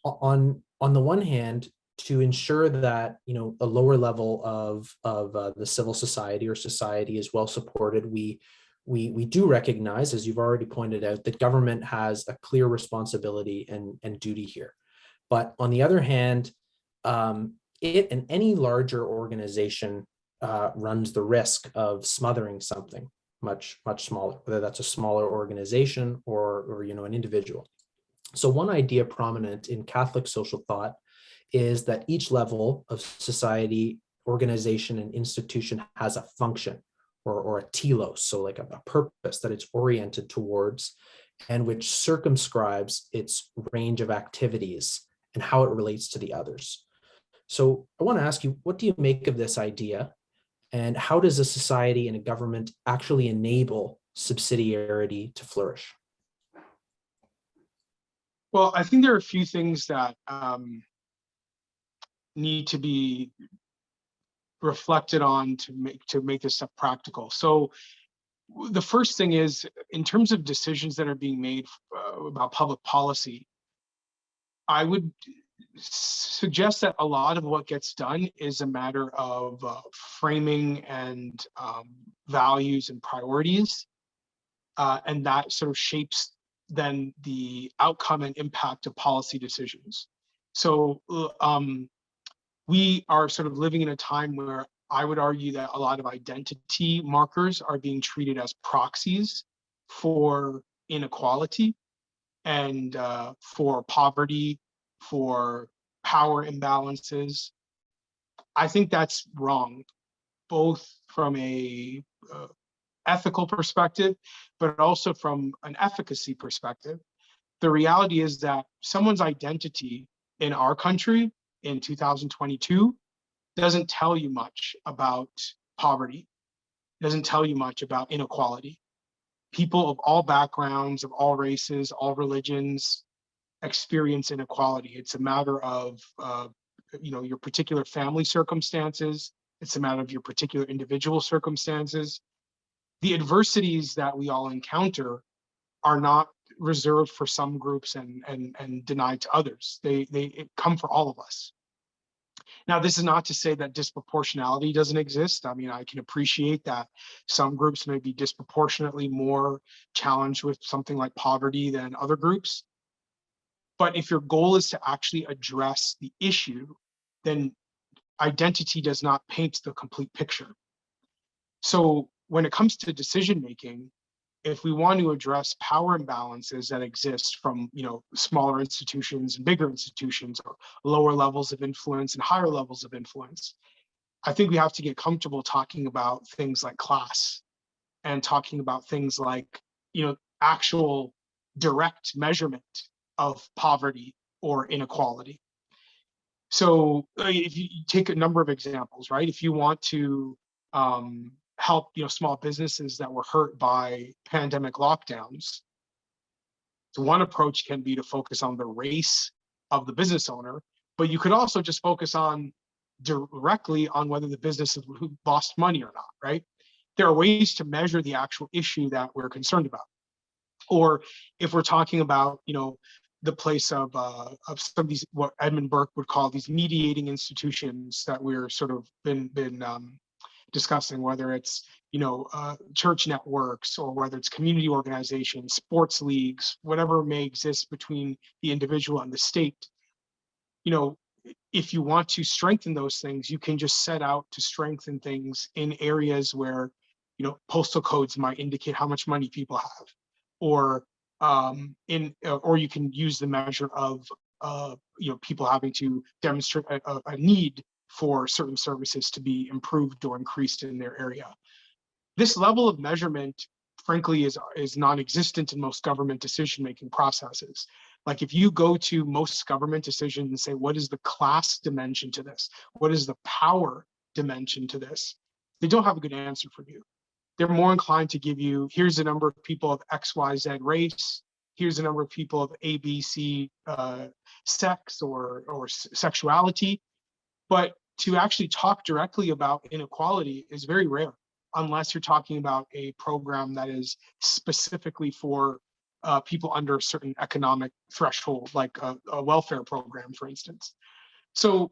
on the one hand, to ensure that a lower level of the civil society or society is well supported, we do recognize, as you've already pointed out, that government has a clear responsibility and duty here. But on the other hand, it and any larger organization runs the risk of smothering something much smaller, whether that's a smaller organization or an individual. So one idea prominent in Catholic social thought is that each level of society, organization, and institution has a function or a telos, so like a purpose that it's oriented towards, and which circumscribes its range of activities and how it relates to the others. So I want to ask you, what do you make of this idea? And how does a society and a government actually enable subsidiarity to flourish? Well, I think there are a few things that need to be reflected on to make this stuff practical. So the first thing is, in terms of decisions that are being made about public policy, I would suggest that a lot of what gets done is a matter of framing and values and priorities, and that sort of shapes then the outcome and impact of policy decisions. So we are sort of living in a time where I would argue that a lot of identity markers are being treated as proxies for inequality and for poverty, for power imbalances. I think that's wrong, both from a ethical perspective, but also from an efficacy perspective. The reality is that someone's identity in our country in 2022 doesn't tell you much about poverty, doesn't tell you much about inequality. People of all backgrounds, of all races, all religions experience inequality. It's a matter of your particular family circumstances. It's a matter of your particular individual circumstances. The adversities that we all encounter are not reserved for some groups and denied to others. They come for all of us. Now, this is not to say that disproportionality doesn't exist. I mean, I can appreciate that some groups may be disproportionately more challenged with something like poverty than other groups. But if your goal is to actually address the issue, then identity does not paint the complete picture. So when it comes to decision making, if we want to address power imbalances that exist from smaller institutions and bigger institutions, or lower levels of influence and higher levels of influence, I think we have to get comfortable talking about things like class and talking about things like actual direct measurement of poverty or inequality. So if you take a number of examples, right? If you want to help small businesses that were hurt by pandemic lockdowns, so one approach can be to focus on the race of the business owner, but you could also just focus on directly on whether the business lost money or not, right? There are ways to measure the actual issue that we're concerned about. Or if we're talking about the place of some of these, what Edmund Burke would call these mediating institutions that we're sort of been discussing, whether it's, church networks, or whether it's community organizations, sports leagues, whatever may exist between the individual and the state. If you want to strengthen those things, you can just set out to strengthen things in areas where, postal codes might indicate how much money people have, or or you can use the measure of people having to demonstrate a need for certain services to be improved or increased in their area. This level of measurement, frankly, is non-existent in most government decision-making processes. Like, if you go to most government decisions and say, what is the class dimension to this? What is the power dimension to this? They don't have a good answer for you. They're more inclined to give you, here's the number of people of XYZ race, here's the number of people of ABC sex or sexuality. But to actually talk directly about inequality is very rare, unless you're talking about a program that is specifically for people under a certain economic threshold, like a welfare program, for instance. So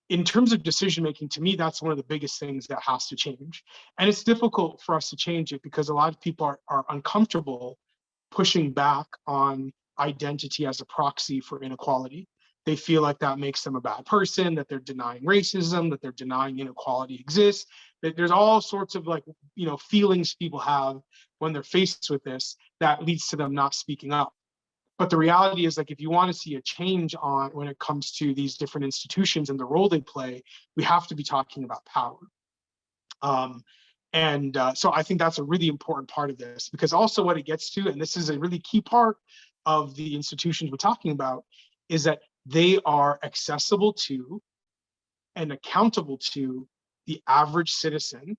in terms of decision making, to me, that's one of the biggest things that has to change. And it's difficult for us to change it because a lot of people are uncomfortable pushing back on identity as a proxy for inequality. They feel like that makes them a bad person, that they're denying racism, that they're denying inequality exists. That there's all sorts of feelings people have when they're faced with this that leads to them not speaking up. But the reality is, if you want to see a change when it comes to these different institutions and the role they play, we have to be talking about power. So I think that's a really important part of this, because also what it gets to, and this is a really key part of the institutions we're talking about, is that they are accessible to and accountable to the average citizen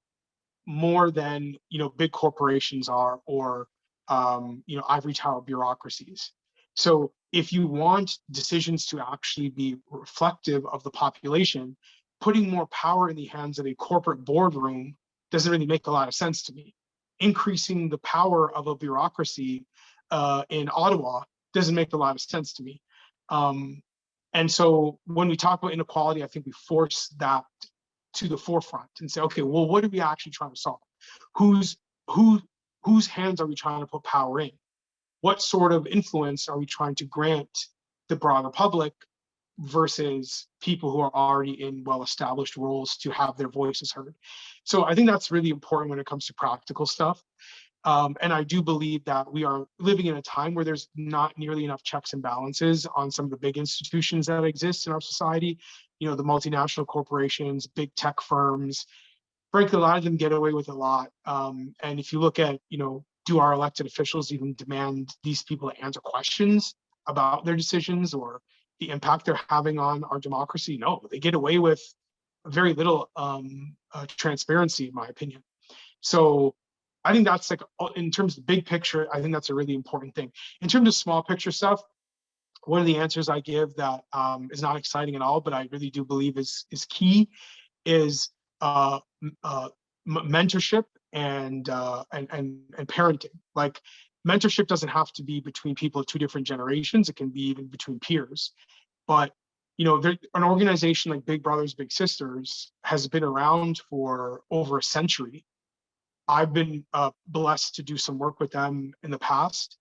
more than big corporations are, or ivory tower bureaucracies. So if you want decisions to actually be reflective of the population, putting more power in the hands of a corporate boardroom doesn't really make a lot of sense to me. Increasing the power of a bureaucracy in Ottawa doesn't make a lot of sense to me. And so when we talk about inequality, I think we force that to the forefront and say, okay, well, what are we actually trying to solve? Whose hands are we trying to put power in? What sort of influence are we trying to grant the broader public versus people who are already in well-established roles to have their voices heard? So I think that's really important when it comes to practical stuff. And I do believe that we are living in a time where there's not nearly enough checks and balances on some of the big institutions that exist in our society. The multinational corporations, big tech firms, frankly, a lot of them get away with a lot. And if you look at, do our elected officials even demand these people to answer questions about their decisions or the impact they're having on our democracy? No, they get away with very little transparency, in my opinion. So I think that's in terms of the big picture, I think that's a really important thing. In terms of small picture stuff, one of the answers I give that is not exciting at all, but I really do believe is key, is mentorship and parenting. Like, mentorship doesn't have to be between people of two different generations. It can be even between peers. But an organization like Big Brothers Big Sisters has been around for over a century. I've been blessed to do some work with them in the past,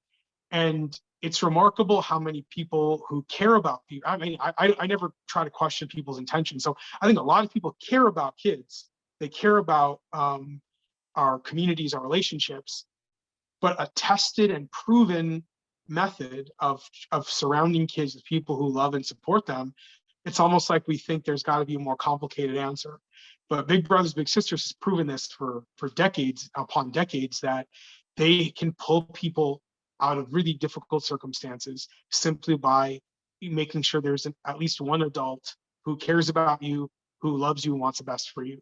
and it's remarkable how many people who care about people. I mean, I never try to question people's intentions. So I think a lot of people care about kids. They care about our communities, our relationships, but a tested and proven method of surrounding kids with people who love and support them, it's almost like we think there's got to be a more complicated answer. But Big Brothers Big Sisters has proven this for decades upon decades, that they can pull people out of really difficult circumstances simply by making sure there's at least one adult who cares about you, who loves you and wants the best for you.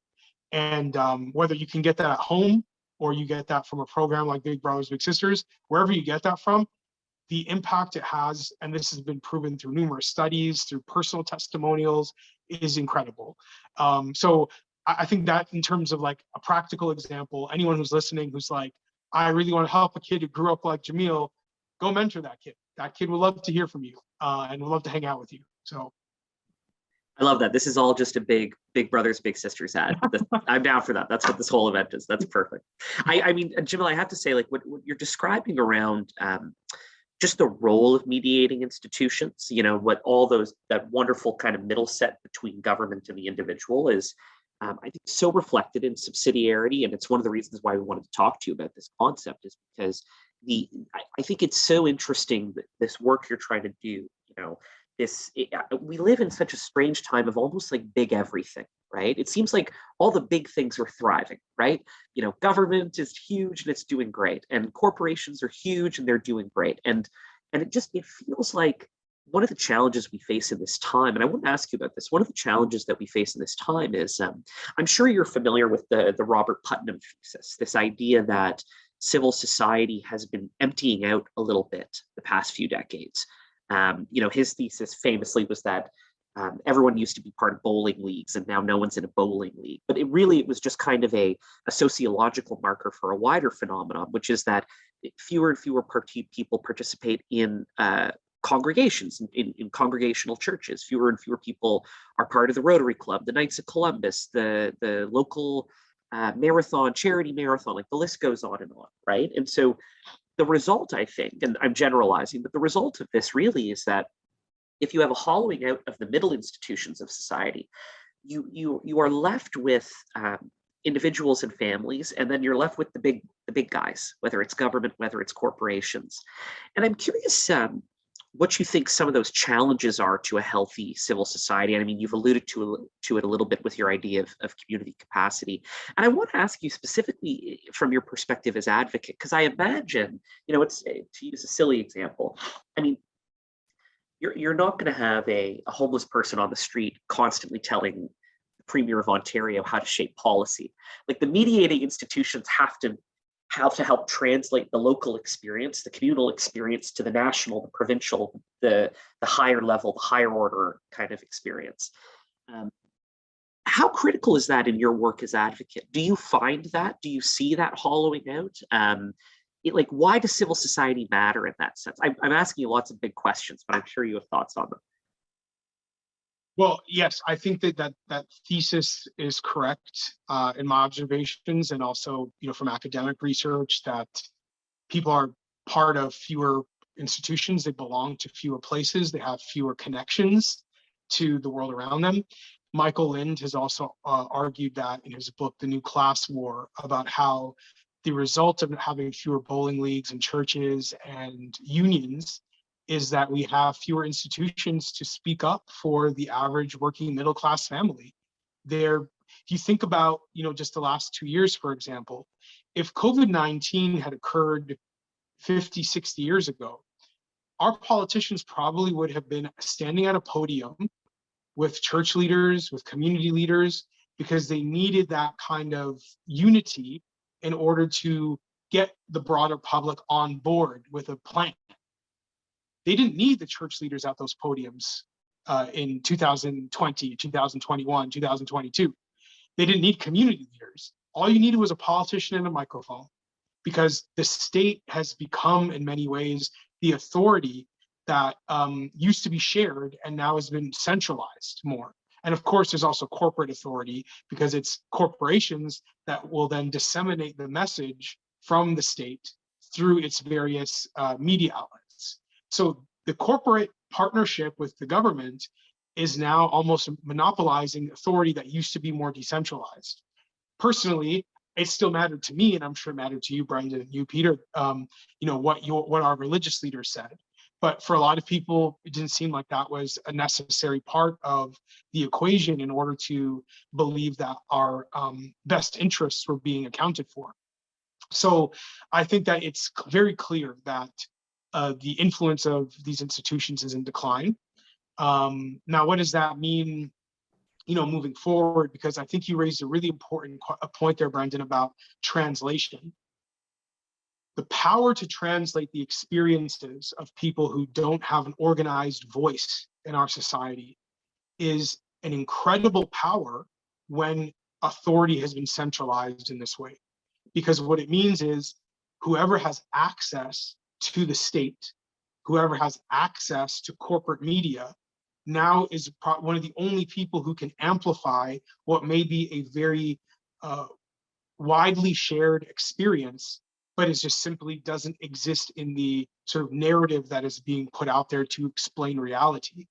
And whether you can get that at home or you get that from a program like Big Brothers Big Sisters, wherever you get that from, the impact it has, and this has been proven through numerous studies, through personal testimonials, is incredible. So I think that in terms of like a practical example, anyone who's listening who's like, I really want to help a kid who grew up like Jamil, go mentor that kid. That kid would love to hear from you and would love to hang out with you. So I love that. This is all just a big big brothers, big sisters ad. I'm down for that. That's what this whole event is. That's perfect. I mean, Jamil, I have to say, like what you're describing around just the role of mediating institutions, what all that wonderful kind of middle set between government and the individual is, I think, so reflected in subsidiarity. And it's one of the reasons why we wanted to talk to you about this concept, is because I think it's so interesting that this work you're trying to do, we live in such a strange time of almost like big everything, right? It seems like all the big things are thriving, right? Government is huge and it's doing great, and corporations are huge and they're doing great. And it feels like one of the challenges we face in this time, and I want to ask you about this, one of the challenges that we face in this time is, I'm sure you're familiar with the Robert Putnam thesis, this idea that civil society has been emptying out a little bit the past few decades. His thesis famously was that everyone used to be part of bowling leagues and now no one's in a bowling league. But it was just kind of a sociological marker for a wider phenomenon, which is that fewer and fewer people participate in congregations, in congregational churches. Fewer and fewer people are part of the Rotary Club, the Knights of Columbus, the local marathon, charity marathon, like the list goes on and on, right? And so the result, I think, and I'm generalizing, but the result of this really is that if you have a hollowing out of the middle institutions of society, you are left with individuals and families, and then you're left with the big guys, whether it's government, whether it's corporations. And I'm curious what you think some of those challenges are to a healthy civil society. I mean, you've alluded to it a little bit with your idea of community capacity. And I want to ask you specifically from your perspective as advocate, because I imagine, it's, to use a silly example, I mean, you're not going to have a homeless person on the street constantly telling the Premier of Ontario how to shape policy. Like, the mediating institutions have to help translate the local experience, the communal experience, to the national, the provincial, the higher level, the higher order kind of experience. How critical is that in your work as advocate? Do you find that? Do you see that hollowing out? Why does civil society matter in that sense? I'm asking you lots of big questions, but I'm sure you have thoughts on them. Well, yes, I think that thesis is correct in my observations, and also, from academic research, that people are part of fewer institutions, they belong to fewer places, they have fewer connections to the world around them. Michael Lind has also argued that in his book, The New Class War, about how the result of having fewer bowling leagues and churches and unions is that we have fewer institutions to speak up for the average working middle class family. If you think about, just the last 2 years, for example, if COVID-19 had occurred 50, 60 years ago, our politicians probably would have been standing at a podium with church leaders, with community leaders, because they needed that kind of unity in order to get the broader public on board with a plan. They didn't need the church leaders at those podiums in 2020, 2021, 2022. They didn't need community leaders. All you needed was a politician and a microphone, because the state has become, in many ways, the authority that used to be shared and now has been centralized more. And of course, there's also corporate authority, because it's corporations that will then disseminate the message from the state through its various media outlets. So the corporate partnership with the government is now almost monopolizing authority that used to be more decentralized. Personally, it still mattered to me, and I'm sure it mattered to you, Brendan, and you, Peter, what our religious leaders said. But for a lot of people, it didn't seem like that was a necessary part of the equation in order to believe that our best interests were being accounted for. So I think that it's very clear that the influence of these institutions is in decline. Now, what does that mean, moving forward? Because I think you raised a really important point there, Brendan, about translation. The power to translate the experiences of people who don't have an organized voice in our society is an incredible power when authority has been centralized in this way. Because what it means is whoever has access to the state, whoever has access to corporate media, now is one of the only people who can amplify what may be a very widely shared experience, but it just simply doesn't exist in the sort of narrative that is being put out there to explain reality.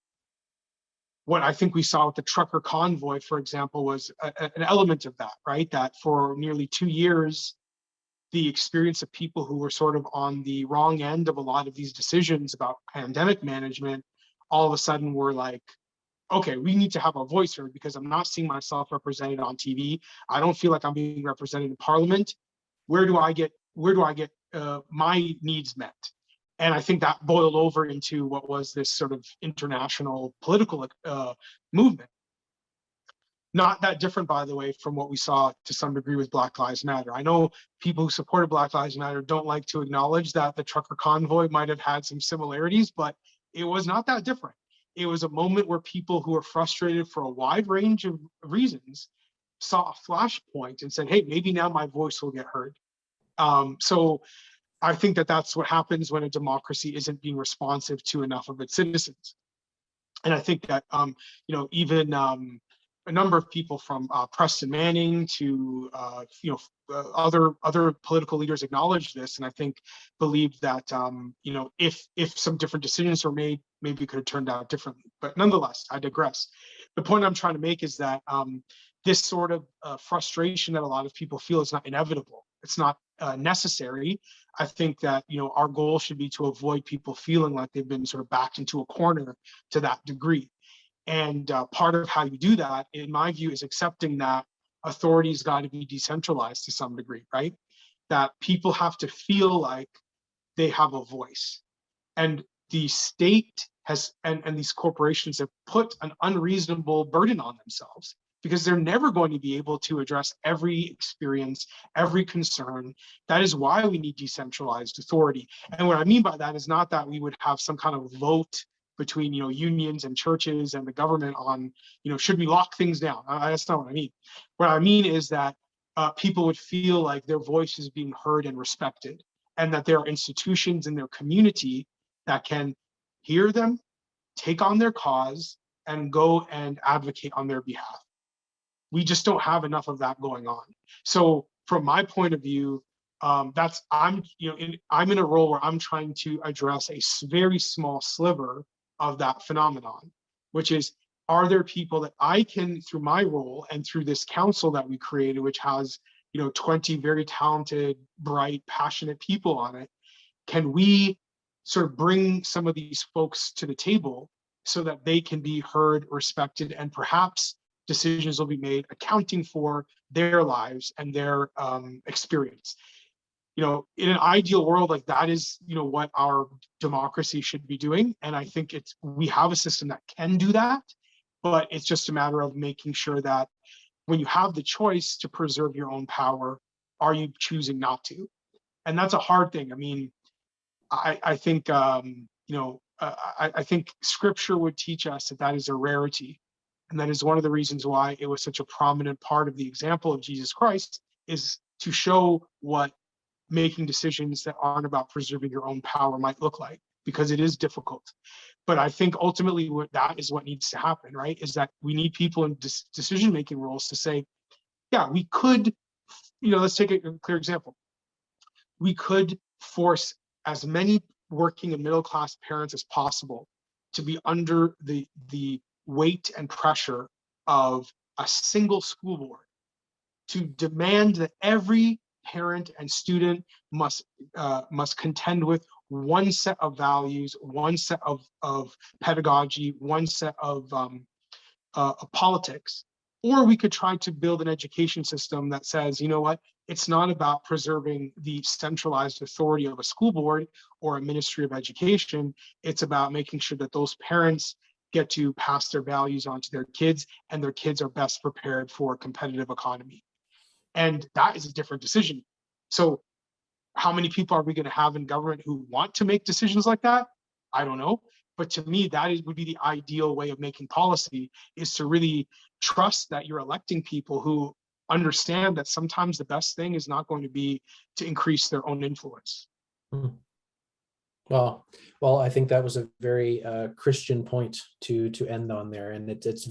What I think we saw with the trucker convoy, for example, was an element of that, right? That for nearly 2 years, the experience of people who were sort of on the wrong end of a lot of these decisions about pandemic management, all of a sudden were like, okay, we need to have a voice heard because I'm not seeing myself represented on TV. I don't feel like I'm being represented in Parliament. Where do I get my needs met? And I think that boiled over into what was this sort of international political movement. Not that different, by the way, from what we saw to some degree with Black Lives Matter. I know people who supported Black Lives Matter don't like to acknowledge that the trucker convoy might have had some similarities, but it was not that different. It was a moment where people who were frustrated for a wide range of reasons saw a flashpoint and said, hey, maybe now my voice will get heard. So I think that that's what happens when a democracy isn't being responsive to enough of its citizens. And I think that, even a number of people from Preston Manning to other political leaders acknowledged this, and I think believed that if some different decisions were made, maybe it could have turned out differently. But nonetheless, I digress. The point I'm trying to make is that this sort of frustration that a lot of people feel is not inevitable. It's not necessary. I think that our goal should be to avoid people feeling like they've been sort of backed into a corner to that degree. And part of how you do that, in my view, is accepting that authority's got to be decentralized to some degree, right? That people have to feel like they have a voice. And the state has, and these corporations have put an unreasonable burden on themselves because they're never going to be able to address every experience, every concern. That is why we need decentralized authority. And what I mean by that is not that we would have some kind of vote between unions and churches and the government on should we lock things down. That's not what I mean. What I mean is that people would feel like their voice is being heard and respected, and that there are institutions in their community that can hear them, take on their cause, and go and advocate on their behalf. We just don't have enough of that going on. So from my point of view, I'm in a role where I'm trying to address a very small sliver of that phenomenon, which is, are there people that I can, through my role and through this council that we created, which has 20 very talented, bright, passionate people on it, can we sort of bring some of these folks to the table so that they can be heard, respected, and perhaps decisions will be made accounting for their lives and their experience. In an ideal world, like that is, what our democracy should be doing. And I think we have a system that can do that, but it's just a matter of making sure that when you have the choice to preserve your own power, are you choosing not to? And that's a hard thing. I mean, I think, I think scripture would teach us that is a rarity. And that is one of the reasons why it was such a prominent part of the example of Jesus Christ, is to show what making decisions that aren't about preserving your own power might look like, because it is difficult. But I think ultimately that is what needs to happen, right? Is that we need people in decision-making roles to say, yeah, we could, let's take a clear example. We could force as many working and middle-class parents as possible to be under the weight and pressure of a single school board, to demand that every parent and student must contend with one set of values, one set of pedagogy, one set of politics. Or we could try to build an education system that says, it's not about preserving the centralized authority of a school board or a ministry of education. It's about making sure that those parents get to pass their values on to their kids, and their kids are best prepared for a competitive economy. And that is a different decision. So how many people are we going to have in government who want to make decisions like that? I don't know. But to me, would be the ideal way of making policy, is to really trust that you're electing people who understand that sometimes the best thing is not going to be to increase their own influence. Well, I think that was a very Christian point to end on there, and it's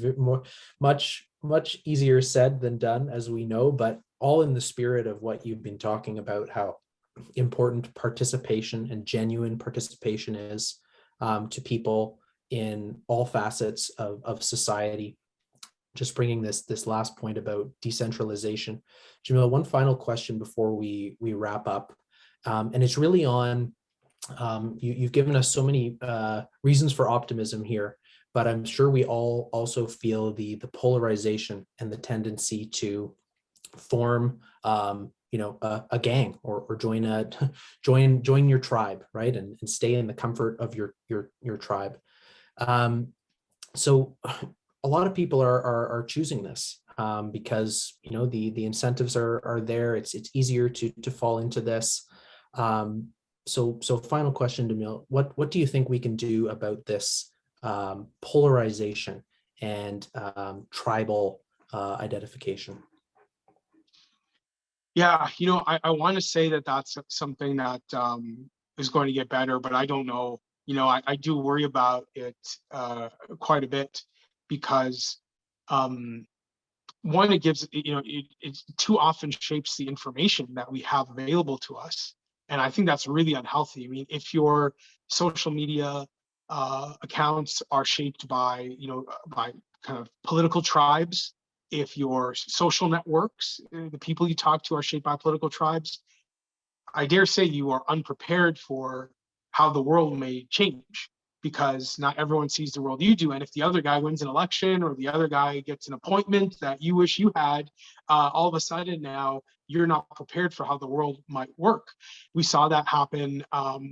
much easier said than done, as we know, but all in the spirit of what you've been talking about, how important participation and genuine participation is to people in all facets of society. Just bringing this last point about decentralization, Jamil. One final question before we wrap up, and it's really on. You've given us so many reasons for optimism here, but I'm sure we all also feel the polarization and the tendency to form, a gang or join join your tribe, right, and stay in the comfort of your tribe. So a lot of people are choosing this because the incentives are there. It's easier to fall into this. So final question, Jamil, what do you think we can do about this polarization and tribal identification? Yeah, I want to say that that's something that is going to get better, but I don't know. I do worry about it quite a bit because one, it gives, it too often shapes the information that we have available to us. And I think that's really unhealthy. I mean, if your social media accounts are shaped by, by kind of political tribes, if your social networks, the people you talk to are shaped by political tribes, I dare say you are unprepared for how the world may change, because not everyone sees the world you do. And if the other guy wins an election or the other guy gets an appointment that you wish you had, all of a sudden now you're not prepared for how the world might work. We saw that happen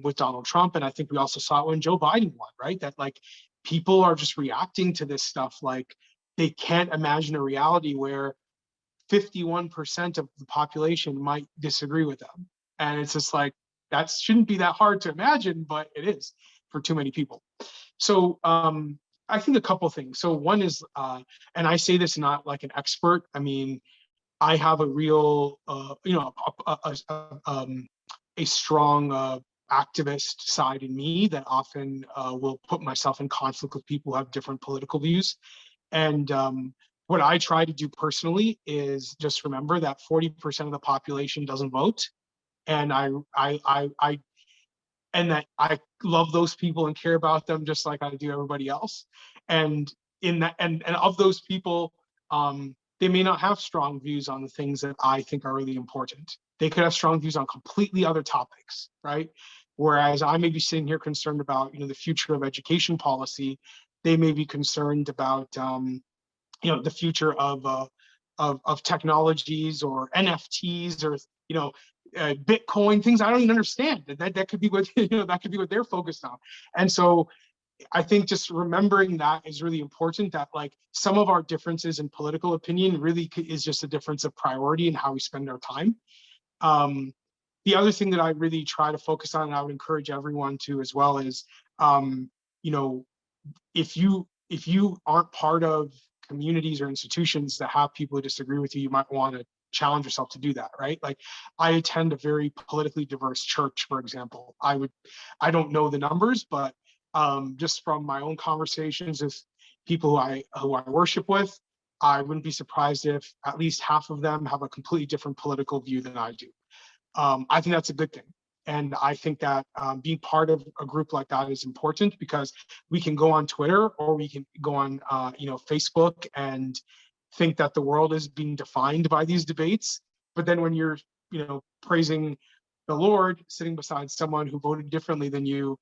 with Donald Trump. And I think we also saw it when Joe Biden won, right? That like people are just reacting to this stuff like they can't imagine a reality where 51% of the population might disagree with them. And it's just like, that shouldn't be that hard to imagine, but it is for too many people. So I think a couple things. So one is, and I say this not like an expert. I mean, I have a real, a strong activist side in me that often will put myself in conflict with people who have different political views. And what I try to do personally is just remember that 40% of the population doesn't vote, and and that I love those people and care about them just like I do everybody else. And in that, and of those people, they may not have strong views on the things that I think are really important. They could have strong views on completely other topics, right? Whereas I may be sitting here concerned about, the future of education policy. They may be concerned about, the future of technologies or NFTs or Bitcoin, things I don't even understand. That could be what that could be what they're focused on. And so I think just remembering that is really important, that like some of our differences in political opinion really is just a difference of priority and how we spend our time. The other thing that I really try to focus on, and I would encourage everyone to as well, is if you aren't part of communities or institutions that have people who disagree with you, you might want to challenge yourself to do that, right? Like I attend a very politically diverse church, for example. I don't know the numbers, but just from my own conversations with people who I worship with, I wouldn't be surprised if at least half of them have a completely different political view than I do. I think that's a good thing. And I think that being part of a group like that is important, because we can go on Twitter or we can go on, Facebook and think that the world is being defined by these debates. But then when you're, praising the Lord sitting beside someone who voted differently than you,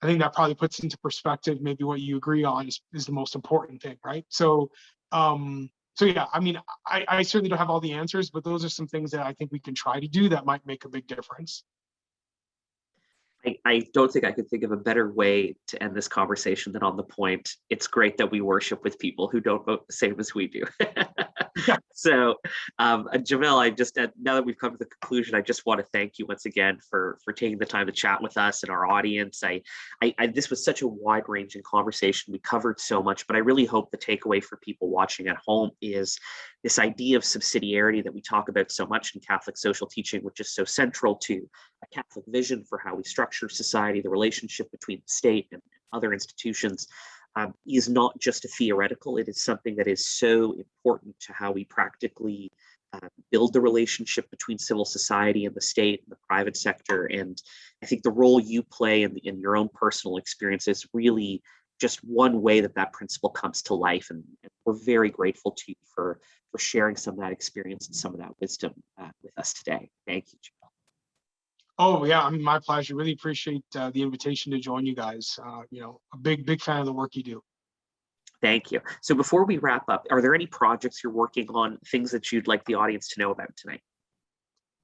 I think that probably puts into perspective maybe what you agree on is the most important thing, right? So, yeah, I mean, I certainly don't have all the answers, but those are some things that I think we can try to do that might make a big difference. I don't think I could think of a better way to end this conversation than on the point, it's great that we worship with people who don't vote the same as we do. Yeah. So, Jamil, I just now that we've come to the conclusion, I just want to thank you once again for taking the time to chat with us and our audience. This was such a wide-ranging conversation. We covered so much, but I really hope the takeaway for people watching at home is this idea of subsidiarity that we talk about so much in Catholic social teaching, which is so central to a Catholic vision for how we structure society, the relationship between the state and other institutions. Is not just a theoretical, it is something that is so important to how we practically build the relationship between civil society and the state and the private sector. And I think the role you play in your own personal experience is really just one way that principle comes to life. And we're very grateful to you for sharing some of that experience and some of that wisdom with us today. Thank you, Jamil. Oh yeah, I mean, my pleasure. Really appreciate the invitation to join you guys. A big fan of the work you do. Thank you. So before we wrap up, are there any projects you're working on, things that you'd like the audience to know about tonight?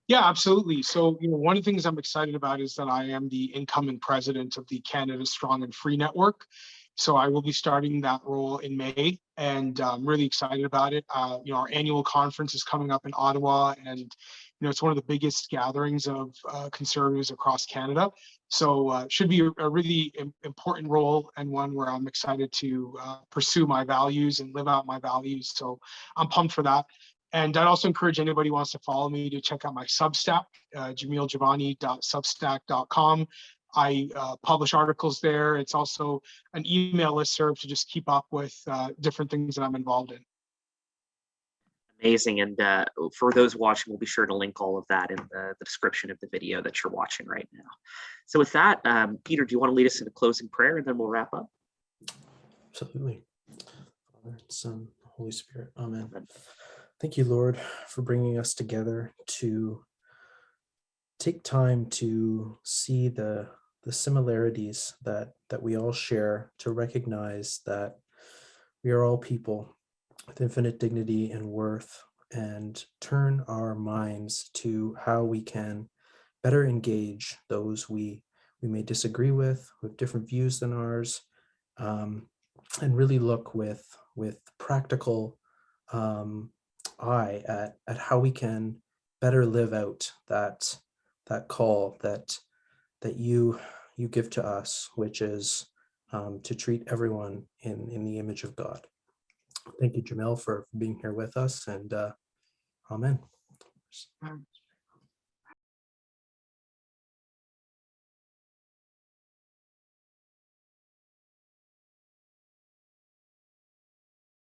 Yeah, absolutely. So, one of the things I'm excited about is that I am the incoming president of the Canada Strong and Free Network. So I will be starting that role in May, and I'm really excited about it. Our annual conference is coming up in Ottawa, and it's one of the biggest gatherings of conservatives across Canada. So should be a really important role, and one where I'm excited to pursue my values and live out my values. So I'm pumped for that. And I'd also encourage anybody who wants to follow me to check out my Substack, jamiljivani.substack.com. I publish articles there. It's also an email listserv to just keep up with different things that I'm involved in. Amazing. And for those watching, we'll be sure to link all of that in the description of the video that you're watching right now. So with that, Peter, do you want to lead us in a closing prayer and then we'll wrap up? Absolutely. Father, Son, Holy Spirit. Amen. Thank you, Lord, for bringing us together to take time to see the similarities that we all share, to recognize that we are all people with infinite dignity and worth, and turn our minds to how we can better engage those we may disagree with different views than ours, and really look with practical eye at how we can better live out that call that you give to us, which is to treat everyone in the image of God. Thank you, Jamil, for being here with us, and amen.